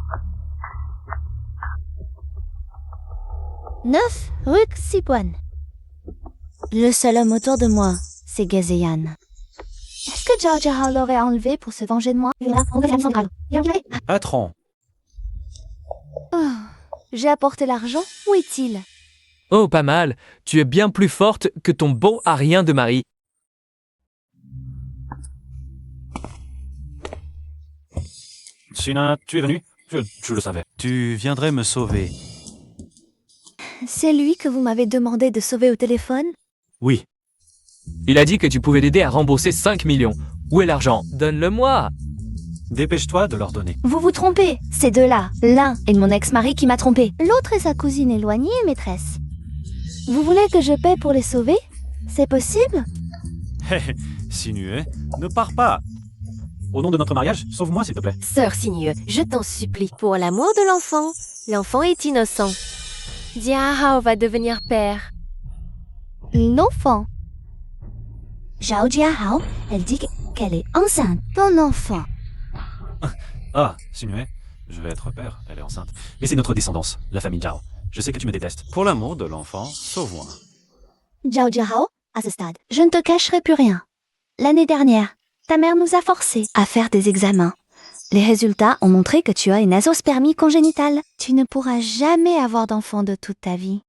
9 rue Xipuan. Le seul homme autour de moi, c'est Gazeyan. Est-ce que Zhao Jiahao l'aurait enlevé pour se venger de moi? Patron, Oh, j'ai apporté l'argent, où est-il? Oh, pas mal. Tu es bien plus forte que ton beau à rien de mari. Sina, tu es venu? Je le savais. tu viendrais me sauver. C'est lui que vous m'avez demandé de sauver au téléphone? Oui, Il a dit que tu pouvais l'aider à rembourser 5 millions. Où est l'argent? Donne-le-moi. dépêche-toi de leur donner. Vous vous trompez, ces deux-là. L'un est mon ex-mari qui m'a trompé. L'autre est sa cousine éloignée et maîtresse. Vous voulez que je paie pour les sauver? C'est possible? Hé, Sinué, ne pars pas. Au nom de notre mariage, sauve-moi s'il te plaît. Sœur Sinueux, je t'en supplie, pour l'amour de l'enfant. L'enfant est innocent. Jiahao va devenir père. L'enfant. Zhao Jiahao, elle dit qu'elle est enceinte. Ton enfant. Ah, Sinué, je vais être père, elle est enceinte. Mais c'est notre descendance, la famille Zhao. Je sais que tu me détestes. Pour l'amour de l'enfant, sauve-moi. Zhao Jiahao, à ce stade, je ne te cacherai plus rien. L'année dernière, ta mère nous a forcés à faire des examens. Les résultats ont montré que tu as une azospermie congénitale. Tu ne pourras jamais avoir d'enfant de toute ta vie.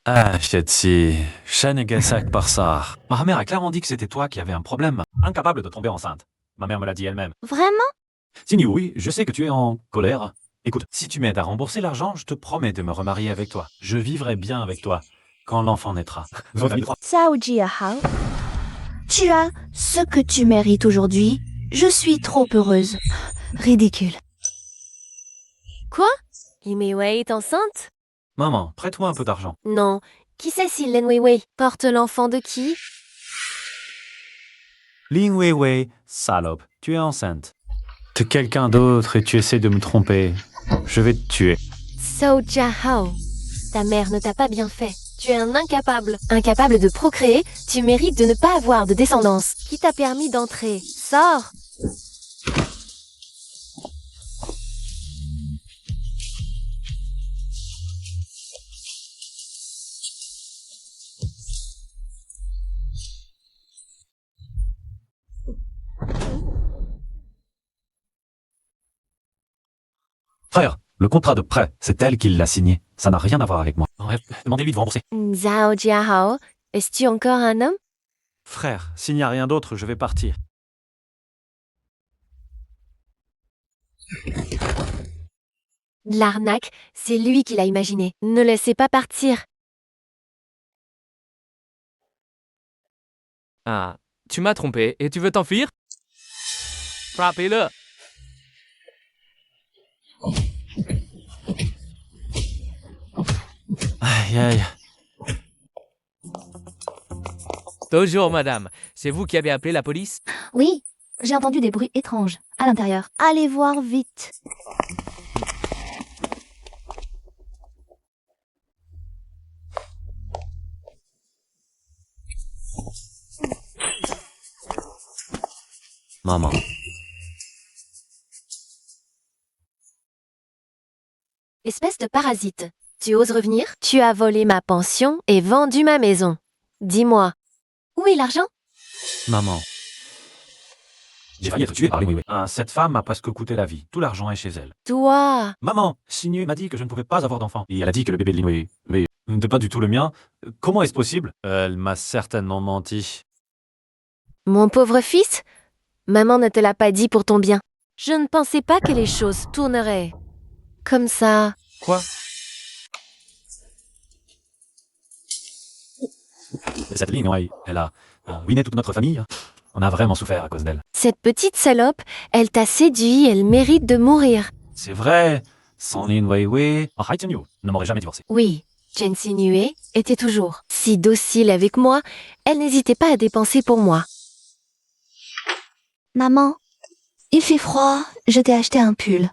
Ah, Chetsi, Shanegasak Parsar. Ma mère a clairement dit que c'était toi qui avais un problème, incapable de tomber enceinte. Ma mère me l'a dit elle-même. Vraiment? Sinué, oui, je sais que tu es en colère. Écoute, si tu m'aides à rembourser l'argent, je te promets de me remarier avec toi. Je vivrai bien avec toi quand l'enfant naîtra. Zhao Jiahao, tu as ce que tu mérites aujourd'hui. Je suis trop heureuse. Ridicule. Quoi? Limei est enceinte? Maman, prête-moi un peu d'argent. Non. Qui sait si Len Weiwei porte l'enfant de qui? Ling Weiwei, salope, tu es enceinte. De quelqu'un d'autre et tu essaies de me tromper. Je vais te tuer. Zhao Jiahao, ta mère ne t'a pas bien fait. Tu es un incapable. Incapable de procréer, tu mérites de ne pas avoir de descendance. Qui t'a permis d'entrer? Sors! Frère, le contrat de prêt, c'est elle qui l'a signé. Ça n'a rien à voir avec moi. Bref, demandez-lui de rembourser. Zhao Jiahao, es-tu encore un homme? Frère, s'il n'y a rien d'autre, je vais partir. L'arnaque, c'est lui qui l'a imaginé. Ne laissez pas partir. Ah, tu m'as trompé et tu veux t'enfuir? Frappez-le. Aïe, aïe. Bonjour, madame. C'est vous qui avez appelé la police? Oui, j'ai entendu des bruits étranges à l'intérieur. Allez voir vite. Maman. Espèce de parasite. Tu oses revenir? Tu as volé ma pension et vendu ma maison. Dis-moi, où est l'argent? Maman. J'ai failli être tué par les Weiwei. Cette femme m'a presque coûté la vie. Tout l'argent est chez elle. Toi, Maman, Sinué m'a dit que je ne pouvais pas avoir d'enfant. Et elle a dit que le bébé de Lin Weiwei n'était pas du tout le mien. Comment est-ce possible? Elle m'a certainement menti. mon pauvre fils, maman ne te l'a pas dit pour ton bien. Je ne pensais pas que les choses tourneraient comme ça. Quoi? Cette Lin Weiwei, elle a ruiné toute notre famille. On a vraiment souffert à cause d'elle. Cette petite salope, elle t'a séduit, elle mérite de mourir. C'est vrai. Sans Lin Weiwei, Haitenu ne m'aurait jamais divorcé. Oui, Chen Sinue était toujours si docile avec moi, elle n'hésitait pas à dépenser pour moi. Maman, il fait froid, je t'ai acheté un pull.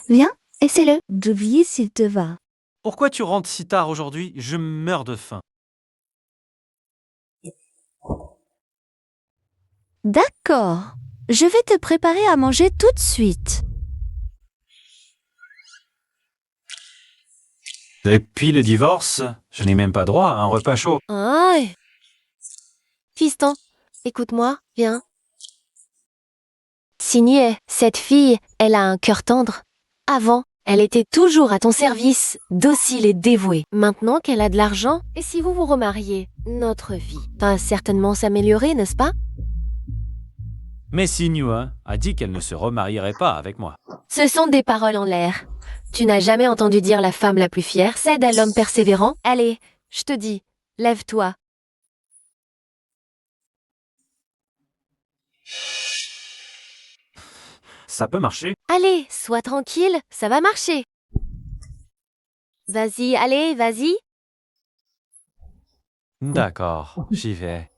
Viens, essaie-le. D'oublier s'il te va. Pourquoi tu rentres si tard aujourd'hui? Je meurs de faim. D'accord. Je vais te préparer à manger tout de suite. Depuis le divorce, je n'ai même pas droit à un repas chaud. Ah. Fiston, écoute-moi, viens. Signée, cette fille, elle a un cœur tendre. Avant, elle était toujours à ton service, docile et dévouée. Maintenant qu'elle a de l'argent, et si vous vous remariez, notre vie va certainement s'améliorer, n'est-ce pas? Mais Signue a dit qu'elle ne se remarierait pas avec moi. Ce sont des paroles en l'air. Tu n'as jamais entendu dire la femme la plus fière cède à l'homme persévérant? Allez, je te dis, lève-toi. Ça peut marcher. Allez, sois tranquille, ça va marcher. Vas-y, allez, vas-y. D'accord, j'y vais.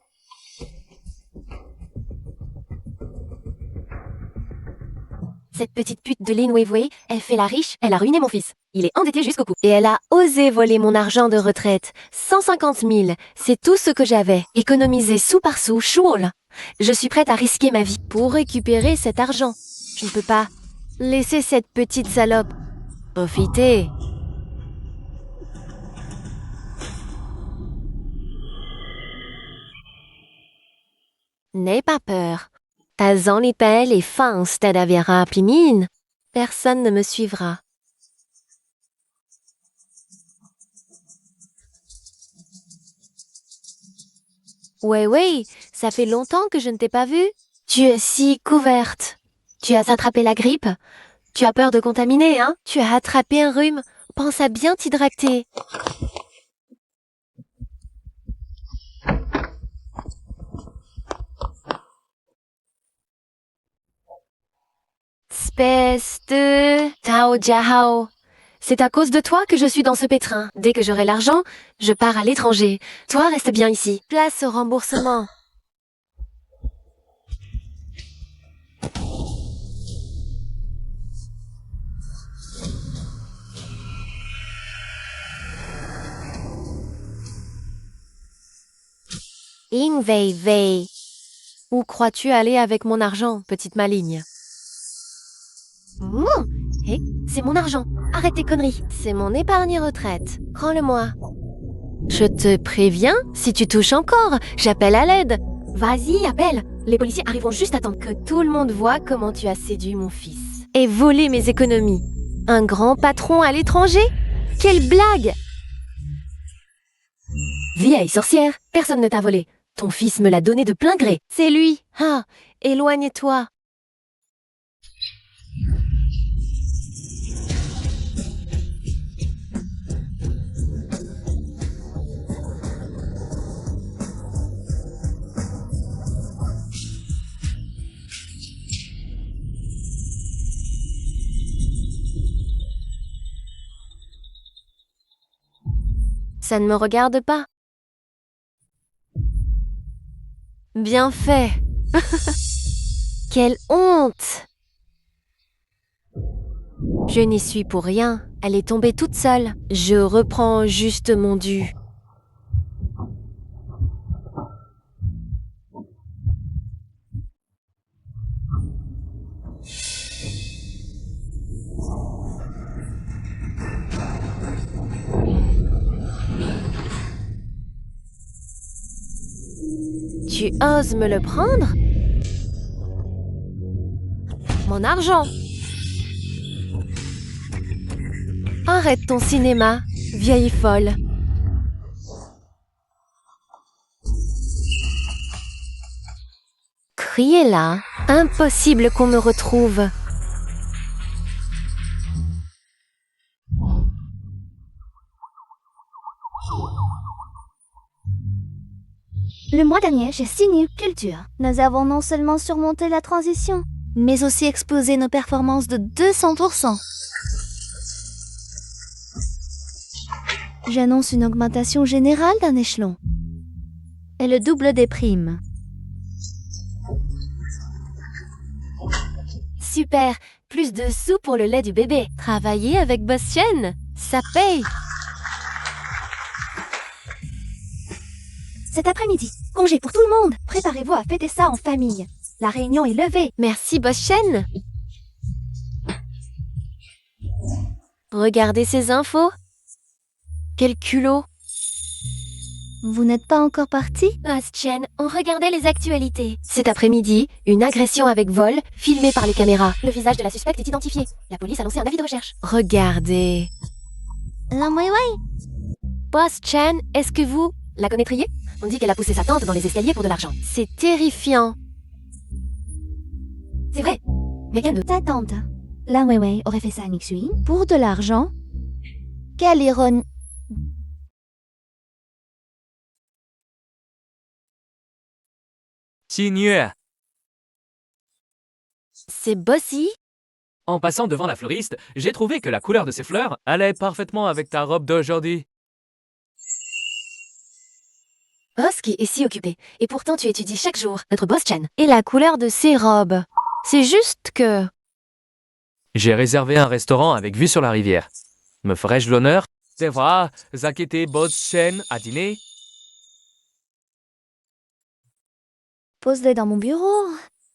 Cette petite pute de Lin Weiwei, elle fait la riche, elle a ruiné mon fils. Il est endetté jusqu'au cou. Et elle a osé voler mon argent de retraite. 150 000, c'est tout ce que j'avais. Économisé sou par sou, chouol. Je suis prête à risquer ma vie pour récupérer cet argent. Je ne peux pas laisser cette petite salope profiter. N'aie pas peur. As en épelle et fin stade aviera pimine. Personne ne me suivra. Ouais, ça fait longtemps que je ne t'ai pas vue. Tu es si couverte. Tu as attrapé la grippe? Tu as peur de contaminer, hein? Tu as attrapé un rhume. Pense à bien t'hydrater. Espèce de Tao Jiahao. C'est à cause de toi que je suis dans ce pétrin. Dès que j'aurai l'argent, je pars à l'étranger. Toi, reste bien ici. Place au remboursement. Ying Wei Wei. Où crois-tu aller avec mon argent, petite maligne? Hé, c'est mon argent. Arrête tes conneries. C'est mon épargne retraite. Prends-le-moi. Je te préviens, si tu touches encore, j'appelle à l'aide. Vas-y, appelle. Les policiers arriveront juste à temps. Que tout le monde voit comment tu as séduit mon fils. Et volé mes économies. Un grand patron à l'étranger? Quelle blague! Vieille sorcière, personne ne t'a volé. Ton fils me l'a donné de plein gré. C'est lui. Ah, éloigne-toi. Ça ne me regarde pas. Bien fait. Quelle honte! Je n'y suis pour rien. Elle est tombée toute seule. Je reprends juste mon dû. Tu oses me le prendre? Mon argent! Arrête ton cinéma, vieille folle. Criez là, impossible qu'on me retrouve. Le mois dernier, j'ai signé Culture. Nous avons non seulement surmonté la transition, mais aussi explosé nos performances de 200%. J'annonce une augmentation générale d'un échelon. Et le double des primes. Super, plus de sous pour le lait du bébé. Travailler avec Boss Chen, ça paye. Cet après-midi, congé pour tout le monde. Préparez-vous à fêter ça en famille. La réunion est levée. Merci, Boss Chen. Regardez ces infos. Quel culot. Vous n'êtes pas encore parti? Boss Chen, on regardait les actualités. Cet après-midi, une agression avec vol, filmée par les caméras. Le visage de la suspecte est identifié. La police a lancé un avis de recherche. Regardez. Lan Weiwei. Boss Chen, est-ce que vous la connaîtriez? On dit qu'elle a poussé sa tante dans les escaliers pour de l'argent. C'est terrifiant. C'est vrai. Quelqu'un de... Ta tante, Lan Weiwei aurait fait ça à Nixui pour de l'argent? Quelle ironie. Xinyu, C'est Bossy? en passant devant la fleuriste, j'ai trouvé que la couleur de ces fleurs allait parfaitement avec ta robe d'aujourd'hui. Oski est si occupé. Et pourtant tu étudies chaque jour notre Boss Chen. Et la couleur de ses robes. C'est juste que... J'ai réservé un restaurant avec vue sur la rivière. Me ferais-je l'honneur de voir Zakete Boss-chen à dîner? Pose-les dans mon bureau.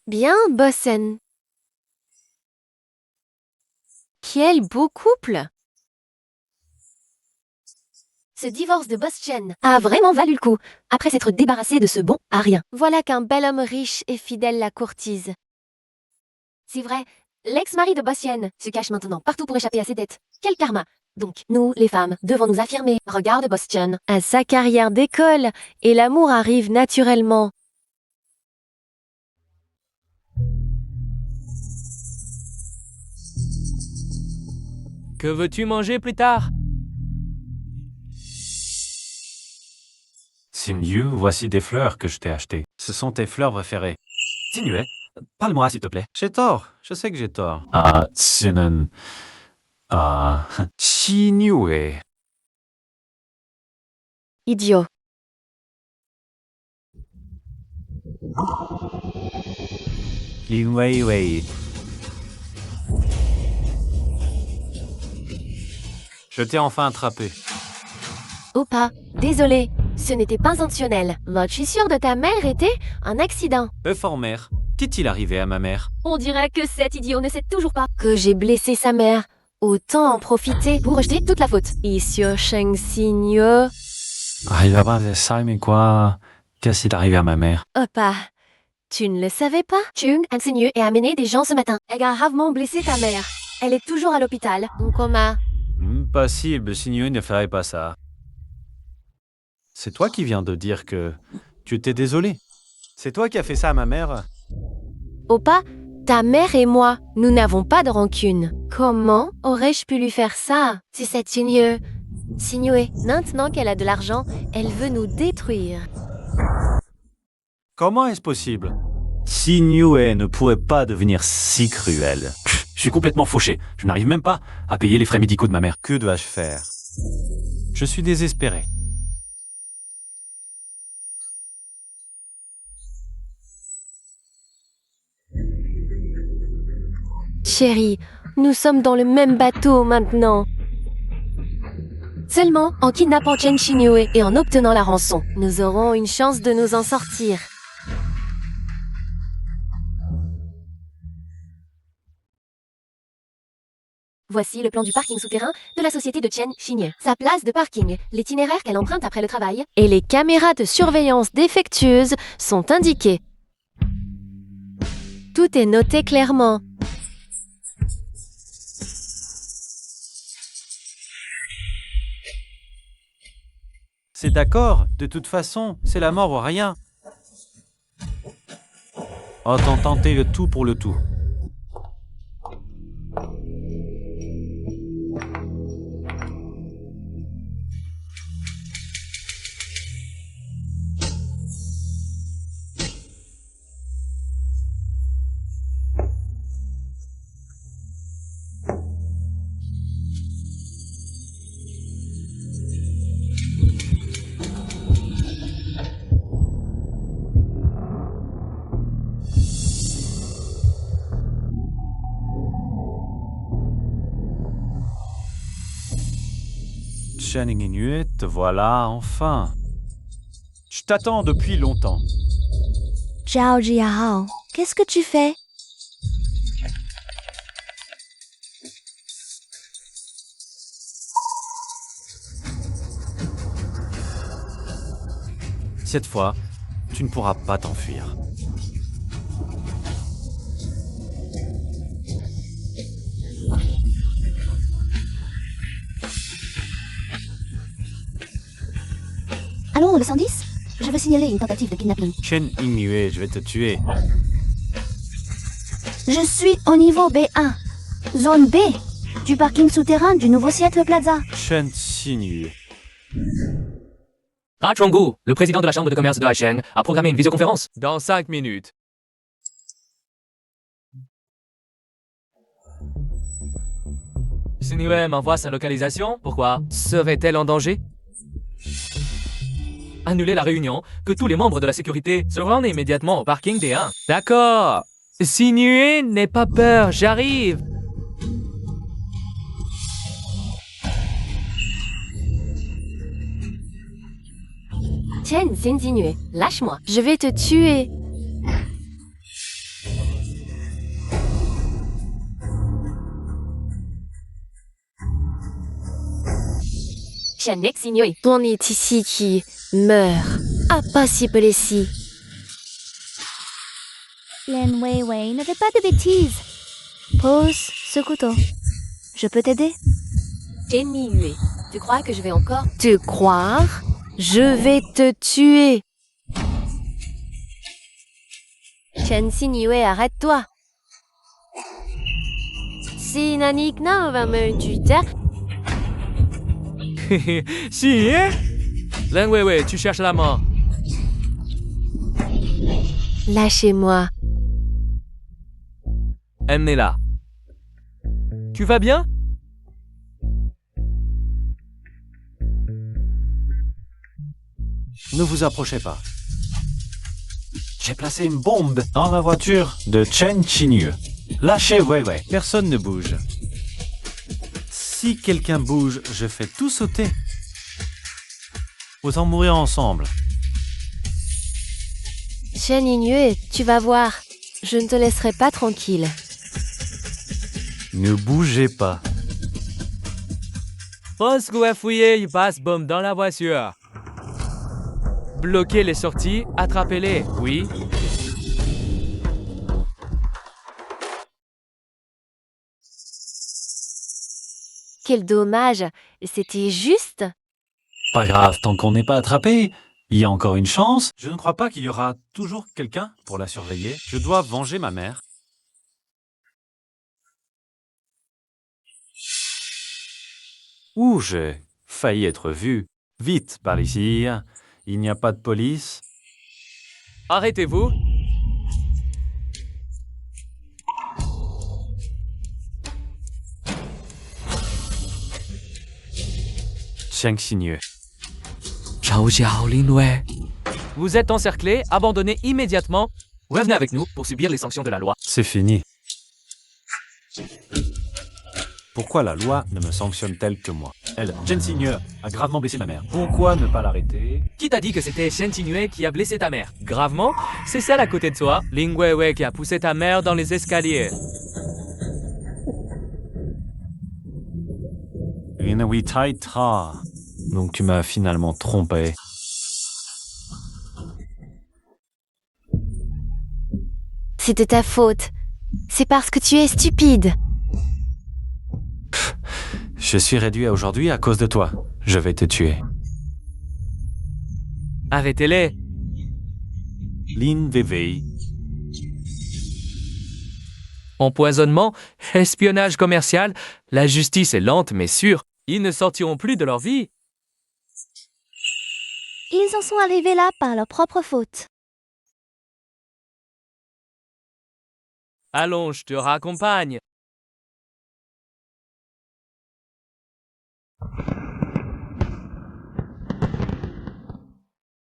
Bien, Bossen. Quel beau couple! Ce divorce de Boss Chen a vraiment valu le coup, après s'être débarrassé de ce bon à rien. Voilà qu'un bel homme riche et fidèle la courtise. C'est vrai, l'ex-mari de Boss Chen se cache maintenant partout pour échapper à ses dettes. Quel karma! Donc, nous, les femmes, devons nous affirmer. Regarde Boss Chen à sa carrière d'école, et l'amour arrive naturellement. Que veux-tu manger plus tard? Xinyu, voici des fleurs que je t'ai achetées. Ce sont tes fleurs préférées. Xinyu, parle-moi s'il te plaît. J'ai tort, je sais que j'ai tort. Ah, Sinan. Ah, Xinyu. Idiot. Lin Weiwei. Je t'ai enfin attrapé. Opa, désolé, ce n'était pas intentionnel. Je suis sûre de ta mère était un accident. Mère, qu'est-il arrivé à ma mère? On dirait que cet idiot ne sait toujours pas que j'ai blessé sa mère. Autant en profiter pour rejeter toute la faute. Isio Sheng Xinyu. Ah, il va pas faire ça, mais quoi? Qu'est-ce qui est arrivé à ma mère? Opa, tu ne le savais pas? Chung Xinyu est amené des gens ce matin. Elle a gravement blessé ta mère. Elle est toujours à l'hôpital, en coma. Possible, Xinyu ne ferait pas ça. C'est toi qui viens de dire que tu t'es désolé. C'est toi qui as fait ça à ma mère. Opa, ta mère et moi, nous n'avons pas de rancune. Comment aurais-je pu lui faire ça? C'est cette Xinyu. Xinyu, maintenant qu'elle a de l'argent, elle veut nous détruire. Comment est-ce possible? Xinyu ne pourrait pas devenir si cruel. Je suis complètement fauché. Je n'arrive même pas à payer les frais médicaux de ma mère. Que dois-je faire? Je suis désespéré. Chérie, nous sommes dans le même bateau maintenant. Seulement en kidnappant Chen Xinyu et en obtenant la rançon, nous aurons une chance de nous en sortir. Voici le plan du parking souterrain de la société de Chen Xinyu. Sa place de parking, l'itinéraire qu'elle emprunte après le travail, et les caméras de surveillance défectueuses sont indiquées. Tout est noté clairement. C'est d'accord, de toute façon, c'est la mort ou rien. Autant tenter le tout pour le tout. Chen Xinyu, te voilà enfin. Je t'attends depuis longtemps. Zhao Jiahao, qu'est-ce que tu fais? Cette fois, tu ne pourras pas t'enfuir. Allons, le 110? Je veux signaler une tentative de kidnapping. Chen Yingyue, je vais te tuer. Je suis au niveau B1, zone B, du parking souterrain du Nouveau Seattle Plaza. Chen Xinyu. Ah Chonggu, le président de la chambre de commerce de Haicheng, a programmé une visioconférence. Dans 5 minutes. Sinue m'envoie sa localisation. Pourquoi? Serait-elle en danger? Annulez la réunion, que tous les membres de la sécurité se rendent immédiatement au parking D1. D'accord. Sinue, n'aie pas peur, j'arrive. Chen Xinjinue, lâche-moi. Je vais te tuer. Chen Xinjue, on est ici qui meurt. Impossible ici. Lin Weiwei, ne fais pas de bêtises. Pose ce couteau. Je peux t'aider? Chen Yue, tu crois que je vais encore te croire? Je vais te tuer. Chen Xinjue, arrête-toi. Si Nanik na va me tuer. Si, hein? Lin Weiwei, tu cherches la mort. Lâchez-moi. Emmenez-la. Tu vas bien? Ne vous approchez pas. J'ai placé une bombe dans la voiture de Chen Xinyu. Lâchez Weiwei. Personne ne bouge. Si quelqu'un bouge, je fais tout sauter. Autant mourir ensemble. Chen Yue, tu vas voir. Je ne te laisserai pas tranquille. Ne bougez pas. Roscoe a fouillé, il passe bombe dans la voiture. Bloquez les sorties, attrapez-les, oui. Quel dommage. C'était juste. Pas grave, tant qu'on n'est pas attrapé. Il y a encore une chance. Je ne crois pas qu'il y aura toujours quelqu'un pour la surveiller. Je dois venger ma mère. Ouh, j'ai failli être vu. Vite, par ici. Il n'y a pas de police. Arrêtez-vous. Chen Xinyu. Zhao Jiao, Lin Wei. Vous êtes encerclés, abandonnez immédiatement. Revenez avec nous pour subir les sanctions de la loi. C'est fini. Pourquoi la loi ne me sanctionne-t-elle que moi? Elle, Chen Xinyu, a gravement blessé ma mère. Pourquoi ne pas l'arrêter? Qui t'a dit que c'était Chen Xinyu qui a blessé ta mère? Gravement? C'est celle à côté de toi, Lin Weiwei, qui a poussé ta mère dans les escaliers. Inawi Tai Ta. Donc tu m'as finalement trompé. C'est de ta faute. C'est parce que tu es stupide. Je suis réduit à aujourd'hui à cause de toi. Je vais te tuer. Arrêtez-les. Lin Weiwei. Empoisonnement, espionnage commercial, la justice est lente mais sûre. Ils ne sortiront plus de leur vie. Ils en sont arrivés là par leur propre faute. Allons, je te raccompagne.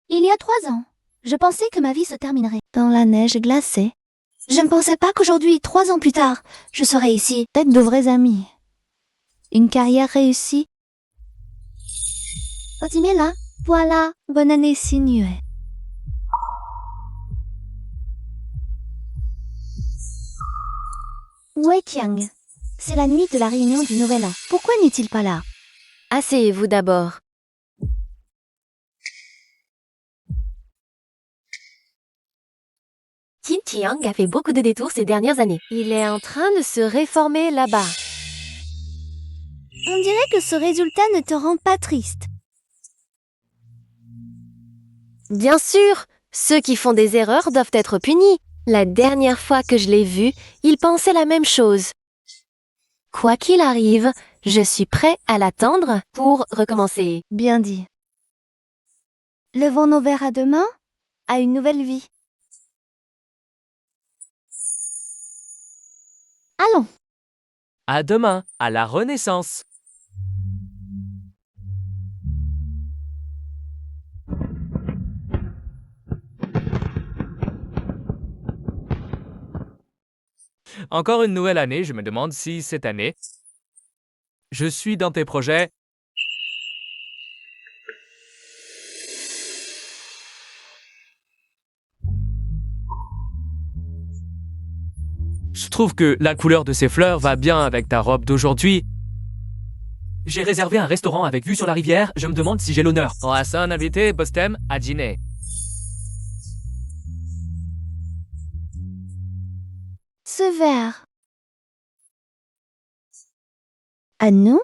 Il y a 3 ans, je pensais que ma vie se terminerait dans la neige glacée. Je ne pensais pas qu'aujourd'hui, 3 ans plus tard, je serais ici, tête de vrais amis. Une carrière réussie. Fatimé là, voilà, bonne année Xinyu. Wei Qiang. C'est la nuit de la réunion du Nouvel An. Pourquoi n'est-il pas là? Asseyez-vous d'abord. Qin Chiang a fait beaucoup de détours ces dernières années. Il est en train de se réformer là-bas. On dirait que ce résultat ne te rend pas triste. Bien sûr, ceux qui font des erreurs doivent être punis. La dernière fois que je l'ai vu, il pensait la même chose. Quoi qu'il arrive, je suis prêt à l'attendre pour recommencer. Bien dit. Levons nos verres à demain, à une nouvelle vie. Allons. À demain, à la Renaissance. Encore une nouvelle année, je me demande si cette année, je suis dans tes projets. Je trouve que la couleur de ces fleurs va bien avec ta robe d'aujourd'hui. J'ai réservé un restaurant avec vue sur la rivière, je me demande si j'ai l'honneur. On a ça un invité, Bostem, à dîner. Ce verre. À nous?